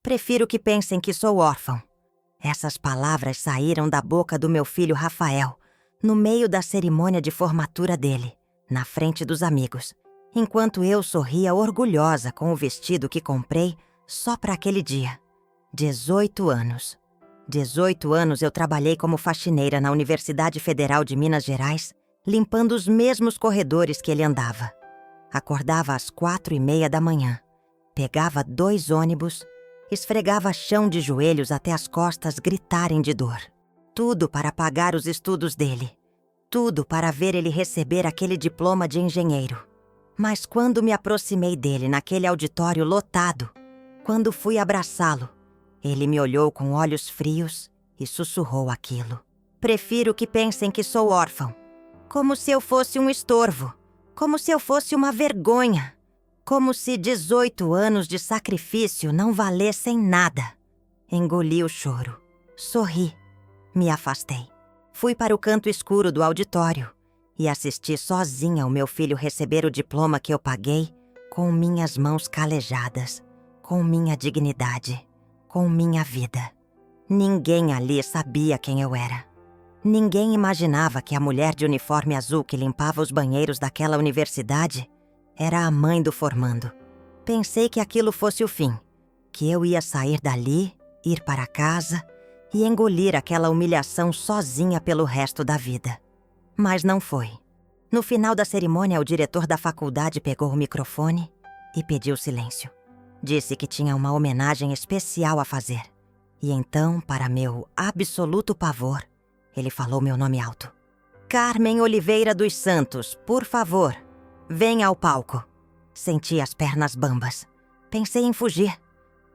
Prefiro que pensem que sou órfão. Essas palavras saíram da boca do meu filho Rafael, no meio da cerimônia de formatura dele, na frente dos amigos, enquanto eu sorria orgulhosa com o vestido que comprei só para aquele dia. 18 anos. 18 anos eu trabalhei como faxineira na Universidade Federal de Minas Gerais, limpando os mesmos corredores que ele andava. Acordava às 4:30 da manhã, pegava 2 ônibus, esfregava chão de joelhos até as costas gritarem de dor. Tudo para pagar os estudos dele. Tudo para ver ele receber aquele diploma de engenheiro. Mas quando me aproximei dele naquele auditório lotado, quando fui abraçá-lo, ele me olhou com olhos frios e sussurrou aquilo. Prefiro que pensem que sou órfão. Como se eu fosse um estorvo. Como se eu fosse uma vergonha. Como se 18 anos de sacrifício não valessem nada. Engoli o choro. Sorri. Me afastei. Fui para o canto escuro do auditório e assisti sozinha o meu filho receber o diploma que eu paguei com minhas mãos calejadas, com minha dignidade, com minha vida. Ninguém ali sabia quem eu era. Ninguém imaginava que a mulher de uniforme azul que limpava os banheiros daquela universidade era a mãe do formando. Pensei que aquilo fosse o fim, que eu ia sair dali, ir para casa e engolir aquela humilhação sozinha pelo resto da vida. Mas não foi. No final da cerimônia, o diretor da faculdade pegou o microfone e pediu silêncio. Disse que tinha uma homenagem especial a fazer. E então, para meu absoluto pavor, ele falou meu nome alto. Carmen Oliveira dos Santos, por favor, venha ao palco. Senti as pernas bambas. Pensei em fugir,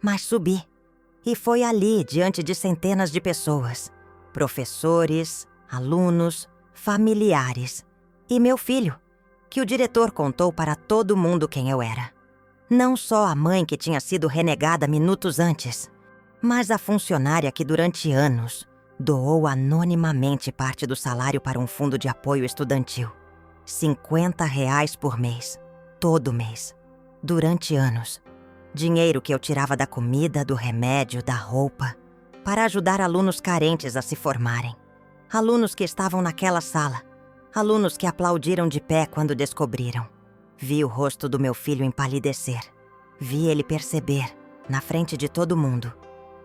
mas subi. E foi ali, diante de centenas de pessoas. Professores, alunos, familiares. E meu filho, que o diretor contou para todo mundo quem eu era. Não só a mãe que tinha sido renegada minutos antes, mas a funcionária que durante anos doou anonimamente parte do salário para um fundo de apoio estudantil. R$50 por mês, todo mês, durante anos. Dinheiro que eu tirava da comida, do remédio, da roupa, para ajudar alunos carentes a se formarem. Alunos que estavam naquela sala, alunos que aplaudiram de pé quando descobriram. Vi o rosto do meu filho empalidecer. Vi ele perceber, na frente de todo mundo,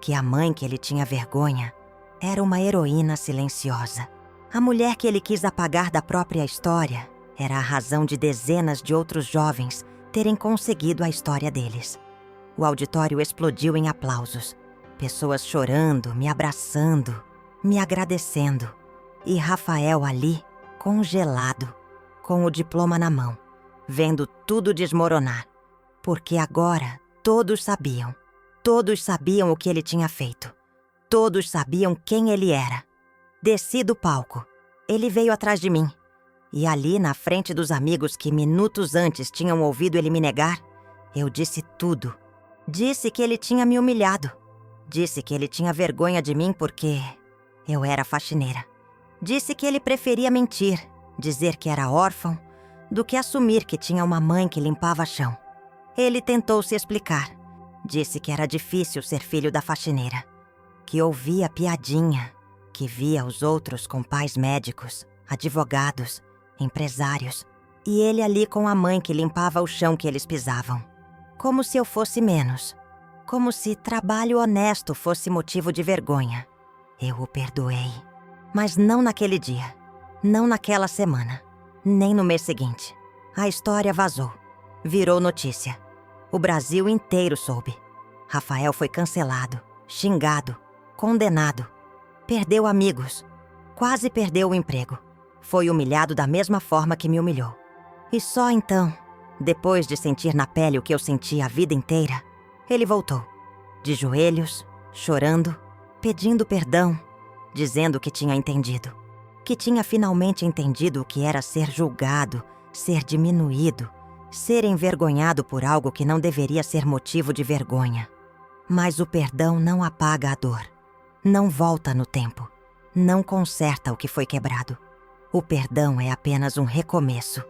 que a mãe que ele tinha vergonha era uma heroína silenciosa. A mulher que ele quis apagar da própria história era a razão de dezenas de outros jovens terem conseguido a história deles. O auditório explodiu em aplausos. Pessoas chorando, me abraçando, me agradecendo. E Rafael ali, congelado, com o diploma na mão, vendo tudo desmoronar. Porque agora todos sabiam o que ele tinha feito. Todos sabiam quem ele era. Desci do palco. Ele veio atrás de mim. E ali, na frente dos amigos que minutos antes tinham ouvido ele me negar, eu disse tudo. Disse que ele tinha me humilhado. Disse que ele tinha vergonha de mim porque eu era faxineira. Disse que ele preferia mentir, dizer que era órfão, do que assumir que tinha uma mãe que limpava chão. Ele tentou se explicar. Disse que era difícil ser filho da faxineira. Que ouvia piadinha, que via os outros com pais médicos, advogados, empresários, e ele ali com a mãe que limpava o chão que eles pisavam. Como se eu fosse menos. Como se trabalho honesto fosse motivo de vergonha. Eu o perdoei. Mas não naquele dia, não naquela semana, nem no mês seguinte. A história vazou, virou notícia. O Brasil inteiro soube. Rafael foi cancelado, xingado, condenado. Perdeu amigos, quase perdeu o emprego. Foi humilhado da mesma forma que me humilhou. E só então, depois de sentir na pele o que eu senti a vida inteira, ele voltou, de joelhos, chorando, pedindo perdão, dizendo que tinha entendido. Que tinha finalmente entendido o que era ser julgado, ser diminuído, ser envergonhado por algo que não deveria ser motivo de vergonha. Mas o perdão não apaga a dor. Não volta no tempo. Não conserta o que foi quebrado. O perdão é apenas um recomeço.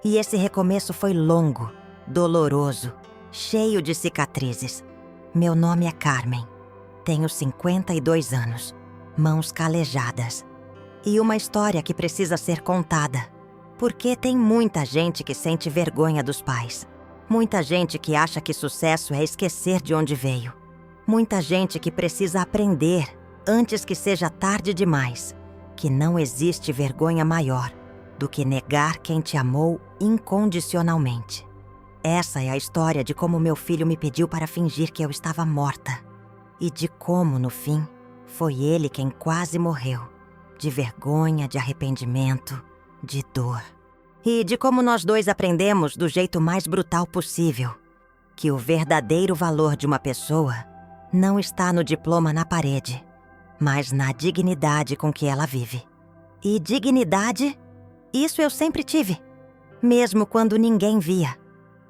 E esse recomeço foi longo, doloroso, cheio de cicatrizes. Meu nome é Carmen. Tenho 52 anos, mãos calejadas. E uma história que precisa ser contada. Porque tem muita gente que sente vergonha dos pais. Muita gente que acha que sucesso é esquecer de onde veio. Muita gente que precisa aprender antes que seja tarde demais. Que não existe vergonha maior do que negar quem te amou incondicionalmente. Essa é a história de como meu filho me pediu para fingir que eu estava morta. E de como, no fim, foi ele quem quase morreu. De vergonha, de arrependimento, de dor. E de como nós dois aprendemos do jeito mais brutal possível que o verdadeiro valor de uma pessoa não está no diploma na parede, mas na dignidade com que ela vive. E dignidade, isso eu sempre tive. Mesmo quando ninguém via.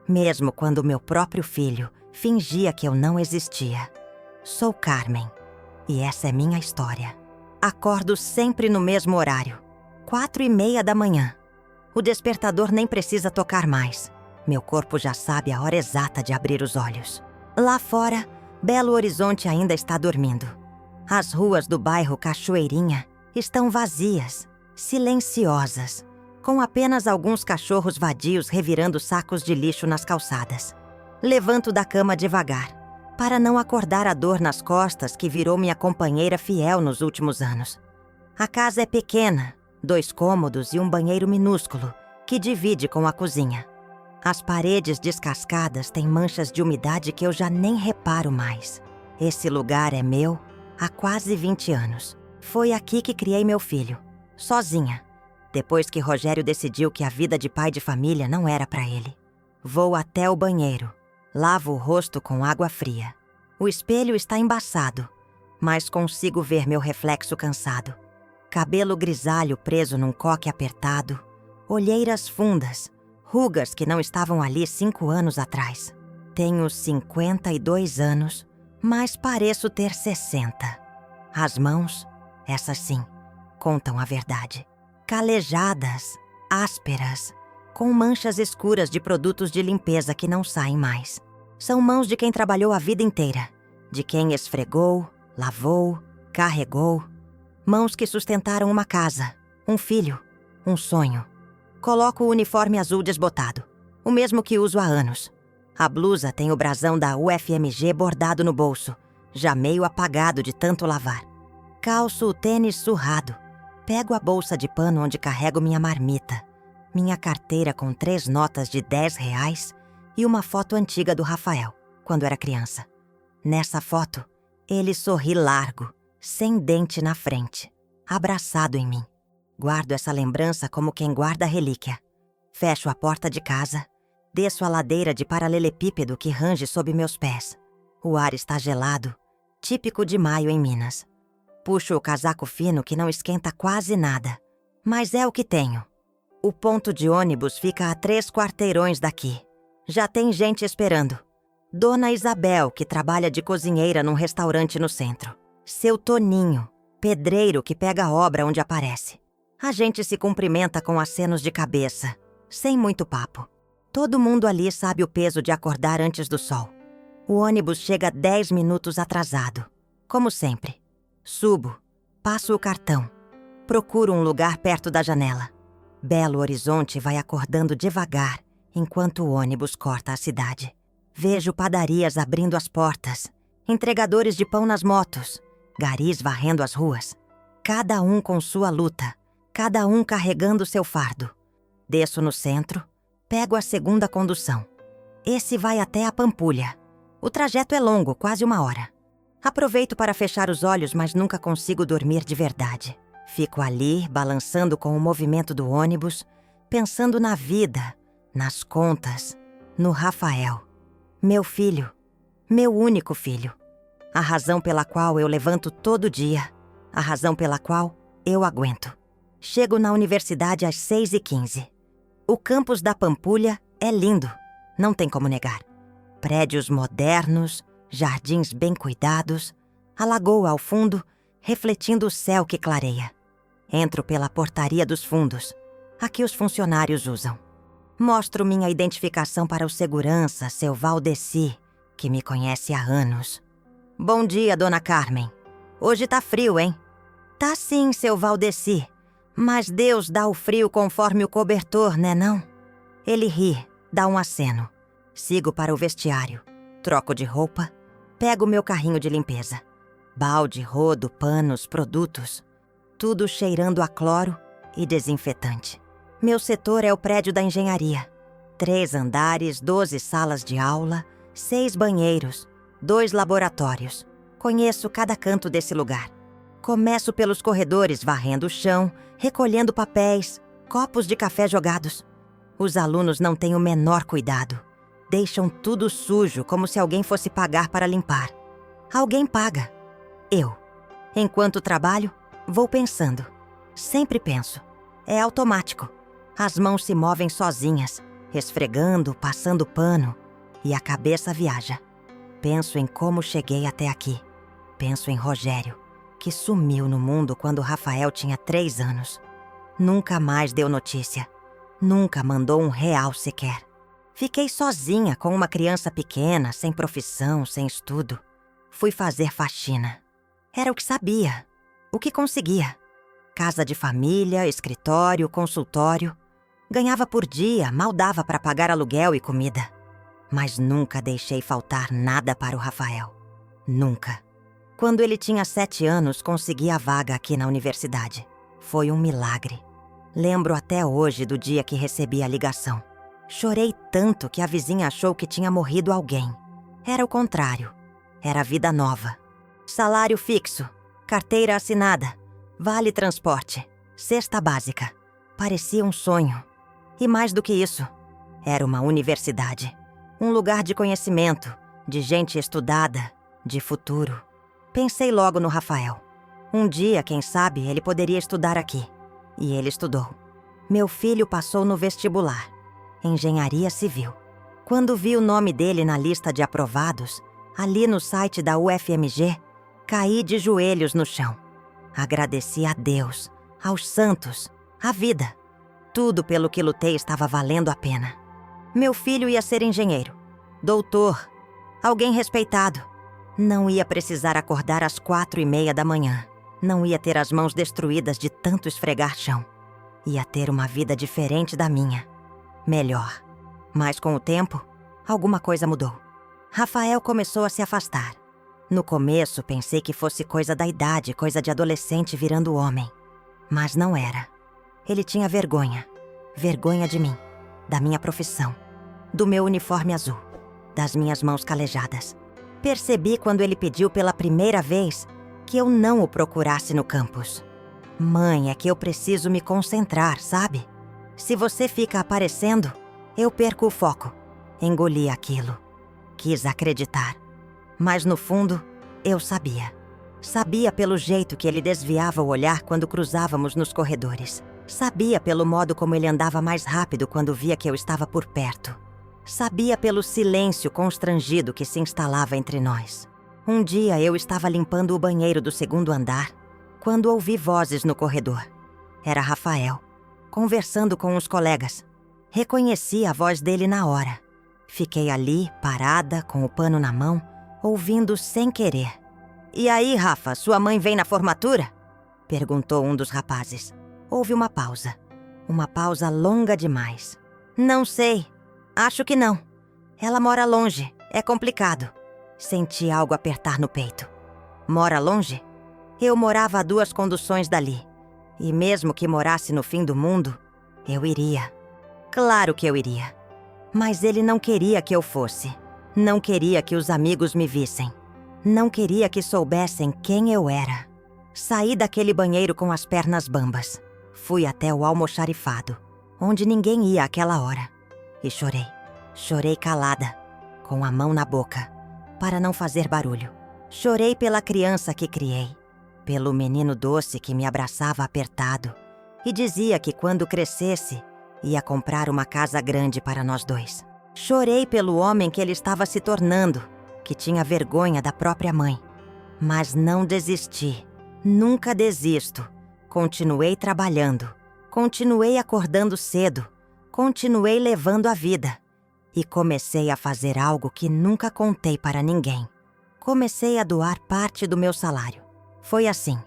Mesmo quando meu próprio filho fingia que eu não existia. Sou Carmen, e essa é minha história. Acordo sempre no mesmo horário, 4:30 da manhã. O despertador nem precisa tocar mais. Meu corpo já sabe a hora exata de abrir os olhos. Lá fora, Belo Horizonte ainda está dormindo. As ruas do bairro Cachoeirinha estão vazias, silenciosas, com apenas alguns cachorros vadios revirando sacos de lixo nas calçadas. Levanto da cama devagar, para não acordar a dor nas costas que virou minha companheira fiel nos últimos anos. A casa é pequena, 2 cômodos e um banheiro minúsculo, que divide com a cozinha. As paredes descascadas têm manchas de umidade que eu já nem reparo mais. Esse lugar é meu há quase 20 anos. Foi aqui que criei meu filho, sozinha, depois que Rogério decidiu que a vida de pai de família não era para ele. Vou até o banheiro, lavo o rosto com água fria. O espelho está embaçado, mas consigo ver meu reflexo cansado. Cabelo grisalho preso num coque apertado, olheiras fundas, rugas que não estavam ali 5 anos atrás. Tenho 52 anos, mas pareço ter 60. As mãos, essas sim, contam a verdade. Calejadas, ásperas, com manchas escuras de produtos de limpeza que não saem mais. São mãos de quem trabalhou a vida inteira, de quem esfregou, lavou, carregou. Mãos que sustentaram uma casa, um filho, um sonho. Coloco o uniforme azul desbotado, o mesmo que uso há anos. A blusa tem o brasão da UFMG bordado no bolso, já meio apagado de tanto lavar. Calço o tênis surrado. Pego a bolsa de pano onde carrego minha marmita, minha carteira com 3 notas de R$ 10 e uma foto antiga do Rafael, quando era criança. Nessa foto, ele sorri largo, sem dente na frente, abraçado em mim. Guardo essa lembrança como quem guarda a relíquia. Fecho a porta de casa, desço a ladeira de paralelepípedo que range sob meus pés. O ar está gelado, típico de maio em Minas. Puxo o casaco fino que não esquenta quase nada, mas é o que tenho. O ponto de ônibus fica a 3 quarteirões daqui. Já tem gente esperando. Dona Isabel, que trabalha de cozinheira num restaurante no centro. Seu Toninho, pedreiro que pega a obra onde aparece. A gente se cumprimenta com acenos de cabeça, sem muito papo. Todo mundo ali sabe o peso de acordar antes do sol. O ônibus chega 10 minutos atrasado, como sempre. Subo, passo o cartão, procuro um lugar perto da janela. Belo Horizonte vai acordando devagar enquanto o ônibus corta a cidade. Vejo padarias abrindo as portas, entregadores de pão nas motos, garis varrendo as ruas. Cada um com sua luta, cada um carregando seu fardo. Desço no centro, pego a segunda condução. Esse vai até a Pampulha. O trajeto é longo, quase 1 hora. Aproveito para fechar os olhos, mas nunca consigo dormir de verdade. Fico ali, balançando com o movimento do ônibus, pensando na vida, nas contas, no Rafael. Meu filho, meu único filho. A razão pela qual eu levanto todo dia, a razão pela qual eu aguento. Chego na universidade às 6h15. O campus da Pampulha é lindo, não tem como negar. Prédios modernos, jardins bem cuidados, a lagoa ao fundo, refletindo o céu que clareia. Entro pela portaria dos fundos, a que os funcionários usam. Mostro minha identificação para o segurança, seu Valdeci, que me conhece há anos. Bom dia, dona Carmen. Hoje tá frio, hein? Tá sim, seu Valdeci. Mas Deus dá o frio conforme o cobertor, né não? Ele ri, dá um aceno. Sigo para o vestiário. Troco de roupa. Pego meu carrinho de limpeza. Balde, rodo, panos, produtos. Tudo cheirando a cloro e desinfetante. Meu setor é o prédio da engenharia. 3 andares, 12 salas de aula, 6 banheiros, 2 laboratórios. Conheço cada canto desse lugar. Começo pelos corredores varrendo o chão, recolhendo papéis, copos de café jogados. Os alunos não têm o menor cuidado. Deixam tudo sujo, como se alguém fosse pagar para limpar. Alguém paga. Eu. Enquanto trabalho, vou pensando. Sempre penso. É automático. As mãos se movem sozinhas, esfregando, passando pano, e a cabeça viaja. Penso em como cheguei até aqui. Penso em Rogério, que sumiu no mundo quando Rafael tinha 3 anos. Nunca mais deu notícia. Nunca mandou um real sequer. Fiquei sozinha com uma criança pequena, sem profissão, sem estudo. Fui fazer faxina. Era o que sabia, o que conseguia. Casa de família, escritório, consultório. Ganhava por dia, mal dava para pagar aluguel e comida. Mas nunca deixei faltar nada para o Rafael. Nunca. Quando ele tinha 7 anos, consegui a vaga aqui na universidade. Foi um milagre. Lembro até hoje do dia que recebi a ligação. Chorei tanto que a vizinha achou que tinha morrido alguém. Era o contrário. Era vida nova. Salário fixo, carteira assinada, vale transporte, cesta básica. Parecia um sonho. E mais do que isso, era uma universidade. Um lugar de conhecimento, de gente estudada, de futuro. Pensei logo no Rafael. Um dia, quem sabe, ele poderia estudar aqui. E ele estudou. Meu filho passou no vestibular. Engenharia Civil. Quando vi o nome dele na lista de aprovados, ali no site da UFMG, caí de joelhos no chão. Agradeci a Deus, aos santos, à vida. Tudo pelo que lutei estava valendo a pena. Meu filho ia ser engenheiro, doutor, alguém respeitado. Não ia precisar acordar às 4:30 da manhã. Não ia ter as mãos destruídas de tanto esfregar chão. Ia ter uma vida diferente da minha. Melhor. Mas com o tempo, alguma coisa mudou. Rafael começou a se afastar. No começo, pensei que fosse coisa da idade, coisa de adolescente virando homem. Mas não era. Ele tinha vergonha. Vergonha de mim, da minha profissão, do meu uniforme azul, das minhas mãos calejadas. Percebi quando ele pediu pela primeira vez que eu não o procurasse no campus. Mãe, é que eu preciso me concentrar, sabe? Se você fica aparecendo, eu perco o foco. Engoli aquilo. Quis acreditar. Mas no fundo, eu sabia. Sabia pelo jeito que ele desviava o olhar quando cruzávamos nos corredores. Sabia pelo modo como ele andava mais rápido quando via que eu estava por perto. Sabia pelo silêncio constrangido que se instalava entre nós. Um dia eu estava limpando o banheiro do 2º andar, quando ouvi vozes no corredor. Era Rafael, conversando com uns colegas. Reconheci a voz dele na hora. Fiquei ali, parada, com o pano na mão, ouvindo sem querer. "E aí, Rafa, sua mãe vem na formatura?" perguntou um dos rapazes. Houve uma pausa. Uma pausa longa demais. "Não sei. Acho que não. Ela mora longe. É complicado." Senti algo apertar no peito. Mora longe? Eu morava a 2 conduções dali. E mesmo que morasse no fim do mundo, eu iria. Claro que eu iria. Mas ele não queria que eu fosse. Não queria que os amigos me vissem. Não queria que soubessem quem eu era. Saí daquele banheiro com as pernas bambas. Fui até o almoxarifado, onde ninguém ia àquela hora. E chorei. Chorei calada, com a mão na boca, para não fazer barulho. Chorei pela criança que criei, pelo menino doce que me abraçava apertado e dizia que quando crescesse, ia comprar uma casa grande para nós 2. Chorei pelo homem que ele estava se tornando, que tinha vergonha da própria mãe. Mas não desisti. Nunca desisto. Continuei trabalhando. Continuei acordando cedo. Continuei levando a vida. E comecei a fazer algo que nunca contei para ninguém. Comecei a doar parte do meu salário. Foi assim.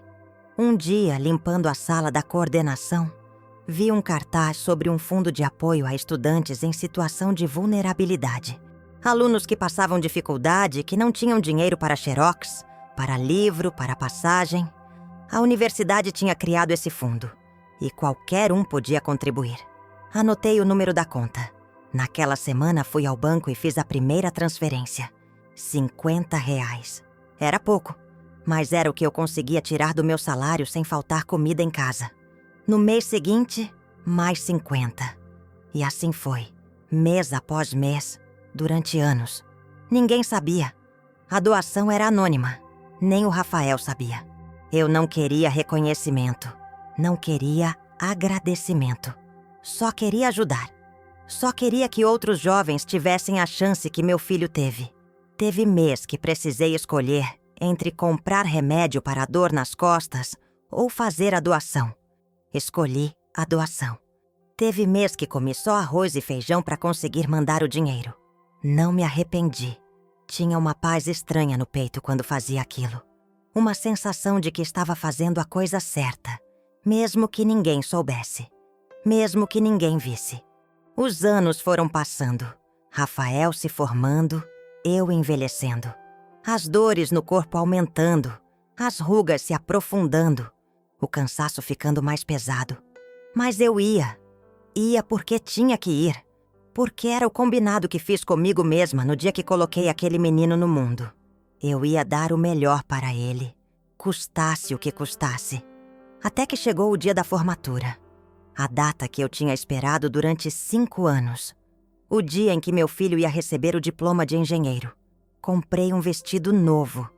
Um dia, limpando a sala da coordenação, vi um cartaz sobre um fundo de apoio a estudantes em situação de vulnerabilidade. Alunos que passavam dificuldade, que não tinham dinheiro para xerox, para livro, para passagem. A universidade tinha criado esse fundo e qualquer um podia contribuir. Anotei o número da conta. Naquela semana fui ao banco e fiz a primeira transferência. R$50. Era pouco, mas era o que eu conseguia tirar do meu salário sem faltar comida em casa. No mês seguinte, mais 50. E assim foi, mês após mês, durante anos. Ninguém sabia. A doação era anônima. Nem o Rafael sabia. Eu não queria reconhecimento. Não queria agradecimento. Só queria ajudar. Só queria que outros jovens tivessem a chance que meu filho teve. Teve mês que precisei escolher entre comprar remédio para a dor nas costas ou fazer a doação. Escolhi a doação. Teve mês que comi só arroz e feijão para conseguir mandar o dinheiro. Não me arrependi. Tinha uma paz estranha no peito quando fazia aquilo. Uma sensação de que estava fazendo a coisa certa, mesmo que ninguém soubesse. Mesmo que ninguém visse. Os anos foram passando. Rafael se formando, eu envelhecendo. As dores no corpo aumentando, as rugas se aprofundando, o cansaço ficando mais pesado. Mas eu ia. Ia porque tinha que ir. Porque era o combinado que fiz comigo mesma no dia que coloquei aquele menino no mundo. Eu ia dar o melhor para ele, custasse o que custasse. Até que chegou o dia da formatura. A data que eu tinha esperado durante 5 anos. O dia em que meu filho ia receber o diploma de engenheiro. Comprei um vestido novo.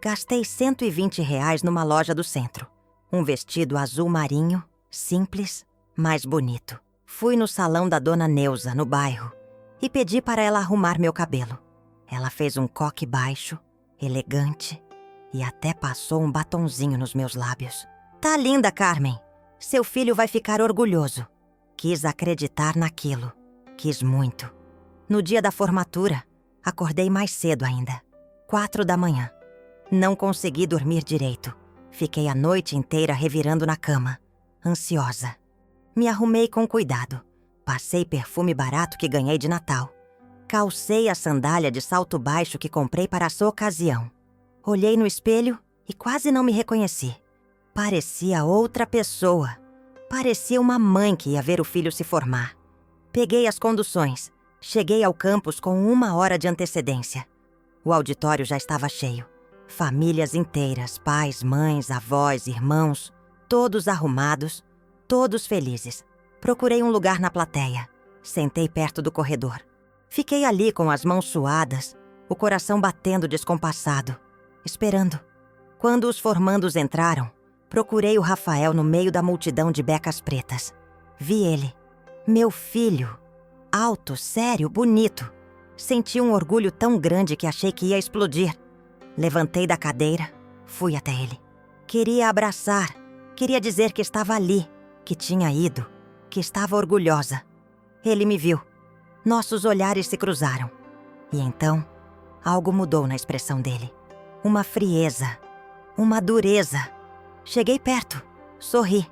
Gastei R$120 numa loja do centro. Um vestido azul marinho, simples, mas bonito. Fui no salão da dona Neuza, no bairro, e pedi para ela arrumar meu cabelo. Ela fez um coque baixo, elegante, e até passou um batonzinho nos meus lábios. Tá linda, Carmen. Seu filho vai ficar orgulhoso. Quis acreditar naquilo. Quis muito. No dia da formatura, acordei mais cedo ainda. 4 da manhã. Não consegui dormir direito. Fiquei a noite inteira revirando na cama, ansiosa. Me arrumei com cuidado. Passei perfume barato que ganhei de Natal. Calcei a sandália de salto baixo que comprei para essa ocasião. Olhei no espelho e quase não me reconheci. Parecia outra pessoa. Parecia uma mãe que ia ver o filho se formar. Peguei as conduções. Cheguei ao campus com 1 hora de antecedência. O auditório já estava cheio. Famílias inteiras, pais, mães, avós, irmãos, todos arrumados, todos felizes. Procurei um lugar na plateia. Sentei perto do corredor. Fiquei ali com as mãos suadas, o coração batendo descompassado, esperando. Quando os formandos entraram, procurei o Rafael no meio da multidão de becas pretas. Vi ele. Meu filho. Alto, sério, bonito. Senti um orgulho tão grande que achei que ia explodir. Levantei da cadeira, fui até ele. Queria abraçar, queria dizer que estava ali, que tinha ido, que estava orgulhosa. Ele me viu. Nossos olhares se cruzaram. E então, algo mudou na expressão dele. Uma frieza, uma dureza. Cheguei perto, sorri.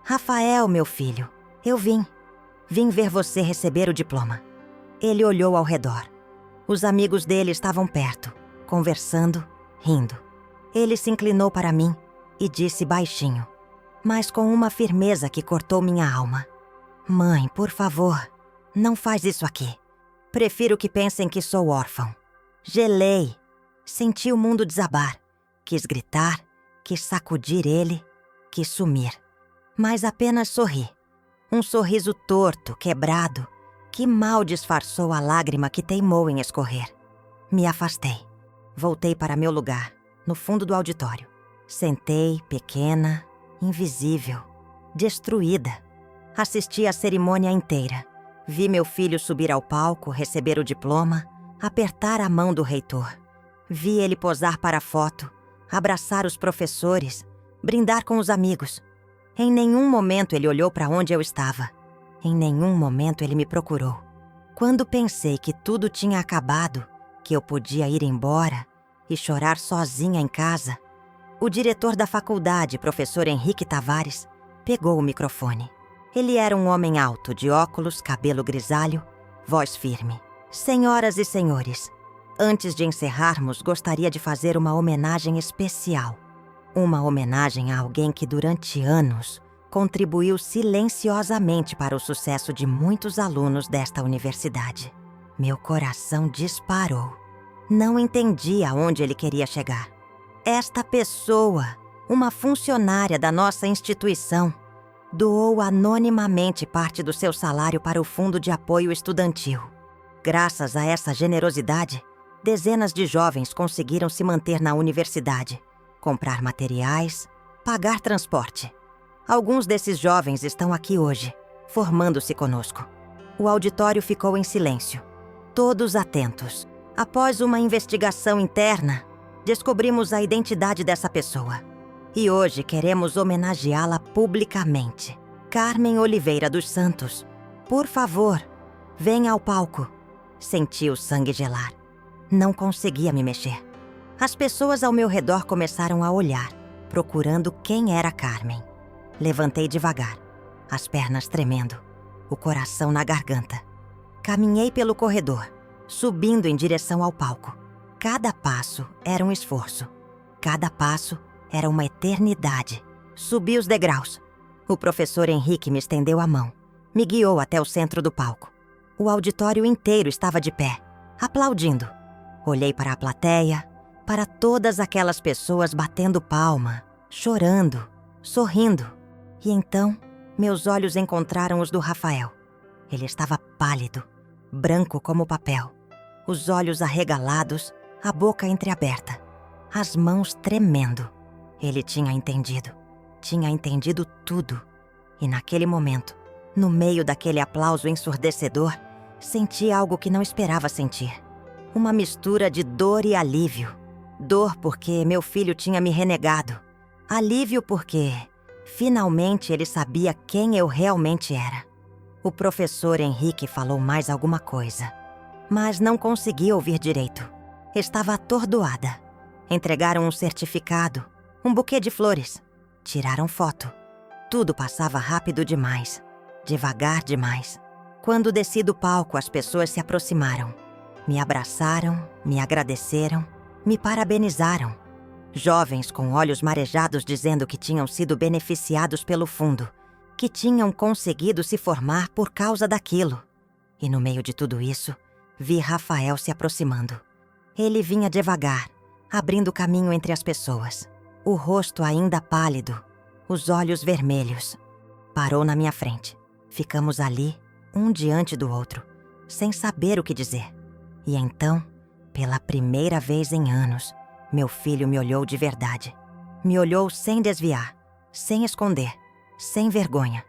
Rafael, meu filho, eu vim. Vim ver você receber o diploma. Ele olhou ao redor. Os amigos dele estavam perto, conversando, rindo. Ele se inclinou para mim e disse baixinho, mas com uma firmeza que cortou minha alma. Mãe, por favor, não faz isso aqui. Prefiro que pensem que sou órfão. Gelei. Senti o mundo desabar. Quis gritar, quis sacudir ele, quis sumir. Mas apenas sorri. Um sorriso torto, quebrado, que mal disfarçou a lágrima que teimou em escorrer. Me afastei. Voltei para meu lugar, no fundo do auditório. Sentei, pequena, invisível, destruída. Assisti a cerimônia inteira. Vi meu filho subir ao palco, receber o diploma, apertar a mão do reitor. Vi ele posar para a foto, abraçar os professores, brindar com os amigos. Em nenhum momento ele olhou para onde eu estava. Em nenhum momento ele me procurou. Quando pensei que tudo tinha acabado, que eu podia ir embora e chorar sozinha em casa, o diretor da faculdade, professor Henrique Tavares, pegou o microfone. Ele era um homem alto, de óculos, cabelo grisalho, voz firme. Senhoras e senhores, antes de encerrarmos, gostaria de fazer uma homenagem especial. Uma homenagem a alguém que durante anos contribuiu silenciosamente para o sucesso de muitos alunos desta universidade. Meu coração disparou. Não entendi aonde ele queria chegar. Esta pessoa, uma funcionária da nossa instituição, doou anonimamente parte do seu salário para o Fundo de Apoio Estudantil. Graças a essa generosidade, dezenas de jovens conseguiram se manter na universidade, comprar materiais, pagar transporte. Alguns desses jovens estão aqui hoje, formando-se conosco. O auditório ficou em silêncio, todos atentos. Após uma investigação interna, descobrimos a identidade dessa pessoa. E hoje queremos homenageá-la publicamente. Carmen Oliveira dos Santos, por favor, venha ao palco. Senti o sangue gelar. Não conseguia me mexer. As pessoas ao meu redor começaram a olhar, procurando quem era Carmen. Levantei devagar, as pernas tremendo, o coração na garganta. Caminhei pelo corredor, subindo em direção ao palco. Cada passo era um esforço. Cada passo era uma eternidade. Subi os degraus. O professor Henrique me estendeu a mão. Me guiou até o centro do palco. O auditório inteiro estava de pé, aplaudindo. Olhei para a plateia, para todas aquelas pessoas batendo palma, chorando, sorrindo. E então, meus olhos encontraram os do Rafael. Ele estava pálido, branco como papel, os olhos arregalados, a boca entreaberta, as mãos tremendo. Ele tinha entendido tudo. E naquele momento, no meio daquele aplauso ensurdecedor, senti algo que não esperava sentir. Uma mistura de dor e alívio. Dor porque meu filho tinha me renegado. Alívio porque, finalmente, ele sabia quem eu realmente era. O professor Henrique falou mais alguma coisa, mas não consegui ouvir direito. Estava atordoada. Entregaram um certificado, um buquê de flores. Tiraram foto. Tudo passava rápido demais, devagar demais. Quando desci do palco, as pessoas se aproximaram. Me abraçaram, me agradeceram, me parabenizaram. Jovens com olhos marejados dizendo que tinham sido beneficiados pelo fundo, que tinham conseguido se formar por causa daquilo. E no meio de tudo isso, vi Rafael se aproximando. Ele vinha devagar, abrindo caminho entre as pessoas. O rosto ainda pálido, os olhos vermelhos. Parou na minha frente. Ficamos ali, um diante do outro, sem saber o que dizer. E então, pela primeira vez em anos, meu filho me olhou de verdade. Me olhou sem desviar, sem esconder, sem vergonha.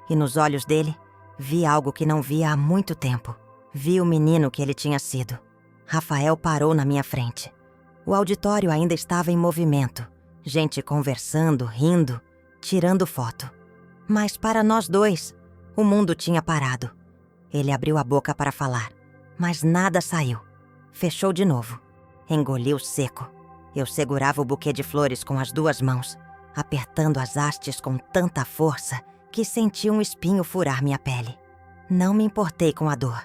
E nos olhos dele, vi algo que não via há muito tempo. Vi o menino que ele tinha sido. Rafael parou na minha frente. O auditório ainda estava em movimento. Gente conversando, rindo, tirando foto. Mas para nós dois, o mundo tinha parado. Ele abriu a boca para falar, mas nada saiu. Fechou de novo. Engoliu seco. Eu segurava o buquê de flores com as duas mãos, apertando as hastes com tanta força que senti um espinho furar minha pele. Não me importei com a dor.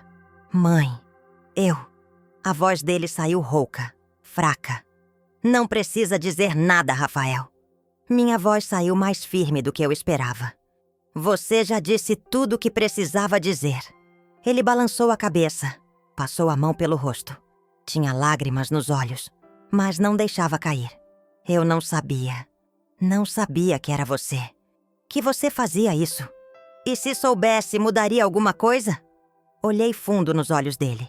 Mãe, A voz dele saiu rouca, fraca. Não precisa dizer nada, Rafael. Minha voz saiu mais firme do que eu esperava. Você já disse tudo o que precisava dizer. Ele balançou a cabeça, passou a mão pelo rosto. Tinha lágrimas nos olhos, mas não deixava cair. Eu não sabia que era você. Que você fazia isso. E se soubesse, mudaria alguma coisa? Olhei fundo nos olhos dele.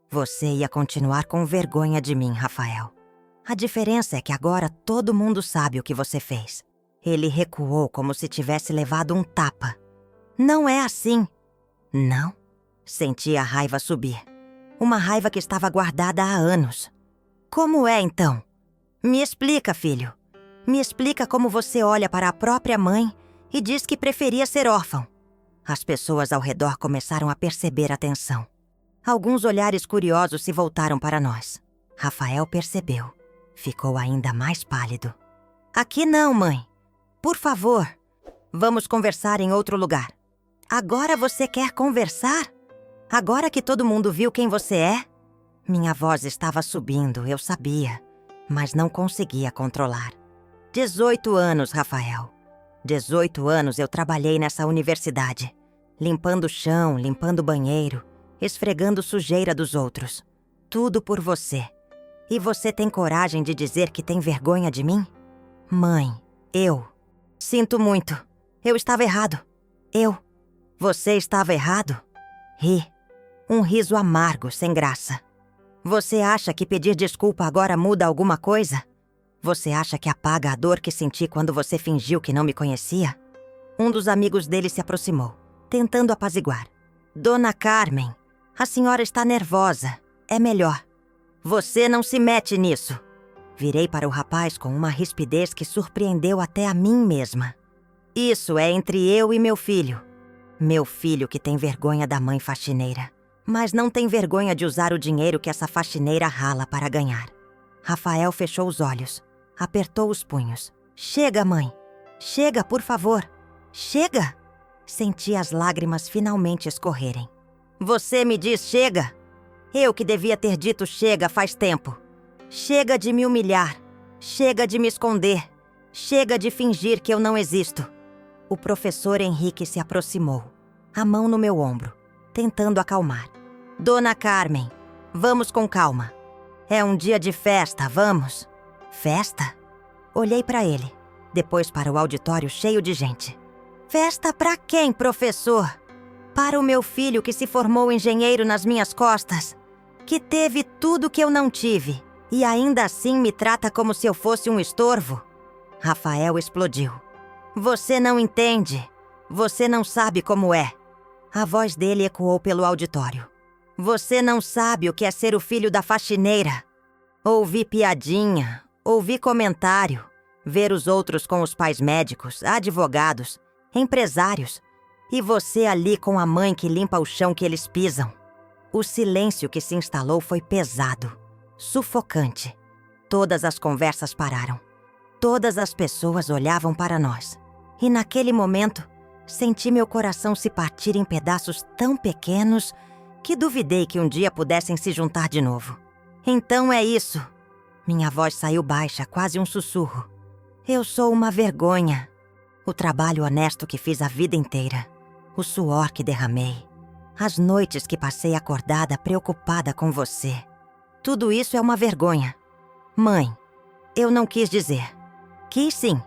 Você ia continuar com vergonha de mim, Rafael. A diferença é que agora todo mundo sabe o que você fez. Ele recuou como se tivesse levado um tapa. Não é assim. Não? Senti a raiva subir. Uma raiva que estava guardada há anos. Como é, então? Me explica, filho. Me explica como você olha para a própria mãe e diz que preferia ser órfão. As pessoas ao redor começaram a perceber a tensão. Alguns olhares curiosos se voltaram para nós. Rafael percebeu. Ficou ainda mais pálido. Aqui não, mãe. Por favor, vamos conversar em outro lugar. Agora você quer conversar? Agora que todo mundo viu quem você é? Minha voz estava subindo, eu sabia, mas não conseguia controlar. 18 anos, Rafael. 18 anos eu trabalhei nessa universidade, limpando o chão, limpando o banheiro, esfregando sujeira dos outros. Tudo por você. E você tem coragem de dizer que tem vergonha de mim? Mãe, eu. Sinto muito. Eu estava errado. Você estava errado? Ri. Um riso amargo, sem graça. Você acha que pedir desculpa agora muda alguma coisa? Você acha que apaga a dor que senti quando você fingiu que não me conhecia? Um dos amigos dele se aproximou, tentando apaziguar. Dona Carmen, a senhora está nervosa. É melhor. Você não se mete nisso. Virei para o rapaz com uma rispidez que surpreendeu até a mim mesma. Isso é entre eu e meu filho. Meu filho que tem vergonha da mãe faxineira, mas não tem vergonha de usar o dinheiro que essa faxineira rala para ganhar. Rafael fechou os olhos, apertou os punhos. Chega, mãe. Chega, por favor. Chega. Senti as lágrimas finalmente escorrerem. Você me diz chega? Eu que devia ter dito chega faz tempo. Chega de me humilhar. Chega de me esconder. Chega de fingir que eu não existo. O professor Henrique se aproximou, a mão no meu ombro, tentando acalmar. Dona Carmen, vamos com calma. É um dia de festa, vamos. Festa? Olhei para ele, depois para o auditório cheio de gente. Festa para quem, professor? Para o meu filho que se formou engenheiro nas minhas costas, que teve tudo que eu não tive e ainda assim me trata como se eu fosse um estorvo. Rafael explodiu. Você não entende. Você não sabe como é. A voz dele ecoou pelo auditório. Você não sabe o que é ser o filho da faxineira. Ouvir piadinha, ouvir comentário, ver os outros com os pais médicos, advogados, empresários, e você ali com a mãe que limpa o chão que eles pisam. O silêncio que se instalou foi pesado, sufocante. Todas as conversas pararam. Todas as pessoas olhavam para nós. E naquele momento, senti meu coração se partir em pedaços tão pequenos que duvidei que um dia pudessem se juntar de novo. Então é isso. Minha voz saiu baixa, quase um sussurro. Eu sou uma vergonha. O trabalho honesto que fiz a vida inteira. O suor que derramei. As noites que passei acordada, preocupada com você. Tudo isso é uma vergonha. Mãe, eu não quis dizer. Quis sim.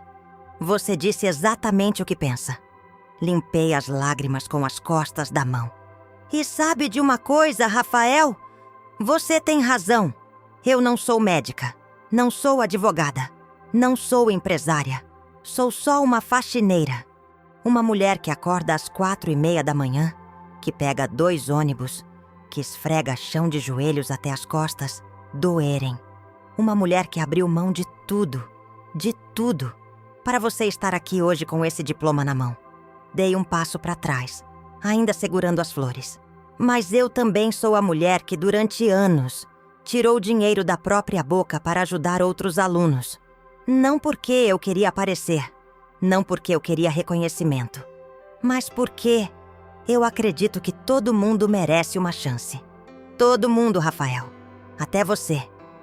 Você disse exatamente o que pensa. Limpei as lágrimas com as costas da mão. E sabe de uma coisa, Rafael? Você tem razão. Eu não sou médica. Não sou advogada. Não sou empresária. Sou só uma faxineira. Uma mulher que acorda às 4:30 da manhã, que pega 2 ônibus, que esfrega chão de joelhos até as costas doerem. Uma mulher que abriu mão de tudo, para você estar aqui hoje com esse diploma na mão. Dei um passo para trás, ainda segurando as flores. Mas eu também sou a mulher que durante anos tirou dinheiro da própria boca para ajudar outros alunos. Não porque eu queria aparecer, não porque eu queria reconhecimento, mas porque eu acredito que todo mundo merece uma chance. Todo mundo, Rafael. Até você,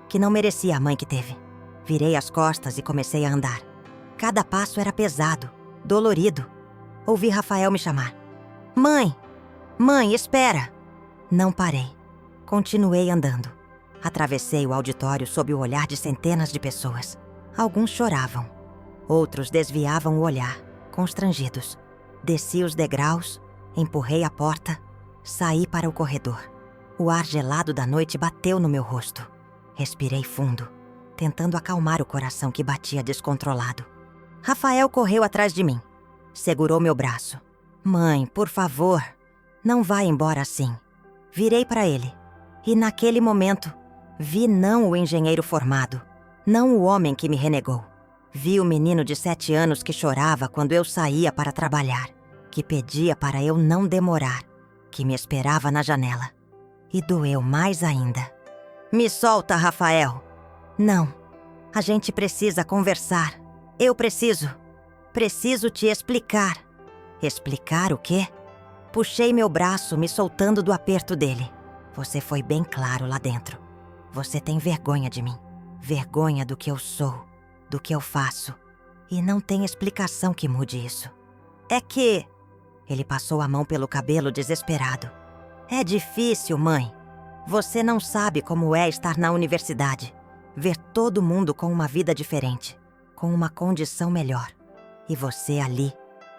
que não merecia a mãe que teve. Virei as costas e comecei a andar. Cada passo era pesado, dolorido. Ouvi Rafael me chamar. Mãe! Mãe, espera! Não parei. Continuei andando. Atravessei o auditório sob o olhar de centenas de pessoas. Alguns choravam. Outros desviavam o olhar, constrangidos. Desci os degraus, empurrei a porta, saí para o corredor. O ar gelado da noite bateu no meu rosto. Respirei fundo, tentando acalmar o coração que batia descontrolado. Rafael correu atrás de mim. Segurou meu braço. Mãe, por favor, não vá embora assim. Virei para ele. E naquele momento, vi não o engenheiro formado, não o homem que me renegou. Vi o menino de 7 anos que chorava quando eu saía para trabalhar, que pedia para eu não demorar, que me esperava na janela. E doeu mais ainda. Me solta, Rafael. Não. A gente precisa conversar. Eu preciso. Preciso te explicar. Explicar o quê? Puxei meu braço, me soltando do aperto dele. Você foi bem claro lá dentro. Você tem vergonha de mim. Vergonha do que eu sou, do que eu faço. E não tem explicação que mude isso. É que... Ele passou a mão pelo cabelo desesperado. É difícil, mãe. Você não sabe como é estar na universidade. Ver todo mundo com uma vida diferente, com uma condição melhor. E você ali,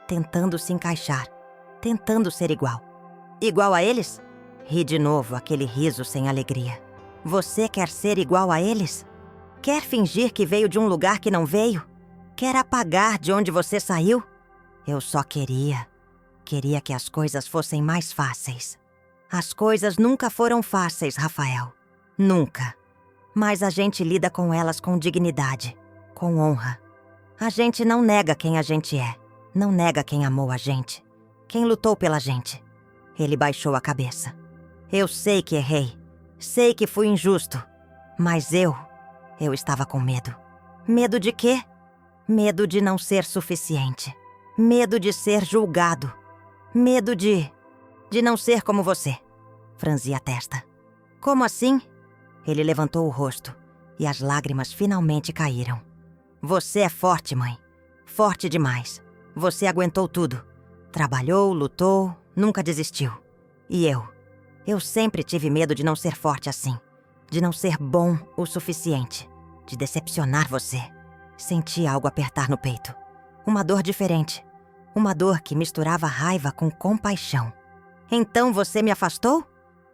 tentando se encaixar, tentando ser igual. Igual a eles? Ri de novo aquele riso sem alegria. Você quer ser igual a eles? Quer fingir que veio de um lugar que não veio? Quer apagar de onde você saiu? Eu só queria que as coisas fossem mais fáceis. As coisas nunca foram fáceis, Rafael. Nunca. Mas a gente lida com elas com dignidade, com honra. A gente não nega quem a gente é. Não nega quem amou a gente. Quem lutou pela gente. Ele baixou a cabeça. Eu sei que errei. Sei que fui injusto. Mas eu estava com medo. Medo de quê? Medo de não ser suficiente. Medo de ser julgado. Medo de não ser como você. Franzi a testa. Como assim? Ele levantou o rosto e as lágrimas finalmente caíram. Você é forte, mãe. Forte demais. Você aguentou tudo. Trabalhou, lutou, nunca desistiu. E eu sempre tive medo de não ser forte assim. De não ser bom o suficiente. De decepcionar você. Senti algo apertar no peito. Uma dor diferente. Uma dor que misturava raiva com compaixão. Então você me afastou?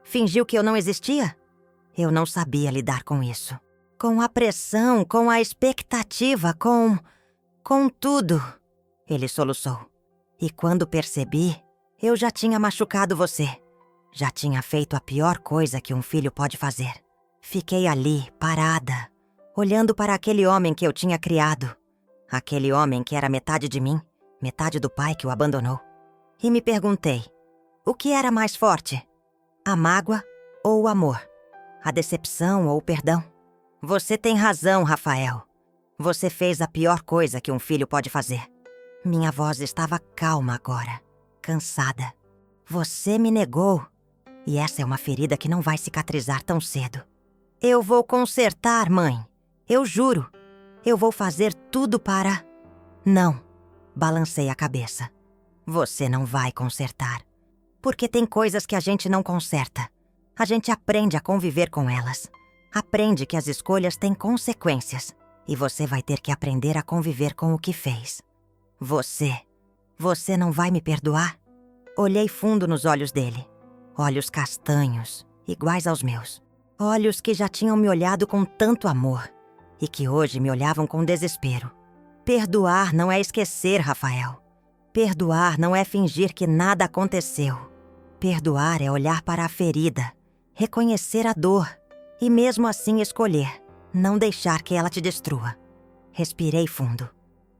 Fingiu que eu não existia? Eu não sabia lidar com isso. Com a pressão, com a expectativa, com tudo. Ele soluçou. E quando percebi, eu já tinha machucado você. Já tinha feito a pior coisa que um filho pode fazer. Fiquei ali, parada, olhando para aquele homem que eu tinha criado. Aquele homem que era metade de mim, metade do pai que o abandonou. E me perguntei, o que era mais forte? A mágoa ou o amor? A decepção ou o perdão? Você tem razão, Rafael. Você fez a pior coisa que um filho pode fazer. Minha voz estava calma agora, cansada. Você me negou. E essa é uma ferida que não vai cicatrizar tão cedo. Eu vou consertar, mãe. Eu juro. Eu vou fazer tudo para... Não. Balancei a cabeça. Você não vai consertar. Porque tem coisas que a gente não conserta. A gente aprende a conviver com elas. Aprende que as escolhas têm consequências. E você vai ter que aprender a conviver com o que fez. Você não vai me perdoar? Olhei fundo nos olhos dele. Olhos castanhos, iguais aos meus. Olhos que já tinham me olhado com tanto amor. E que hoje me olhavam com desespero. Perdoar não é esquecer, Rafael. Perdoar não é fingir que nada aconteceu. Perdoar é olhar para a ferida, reconhecer a dor e mesmo assim escolher, não deixar que ela te destrua. Respirei fundo.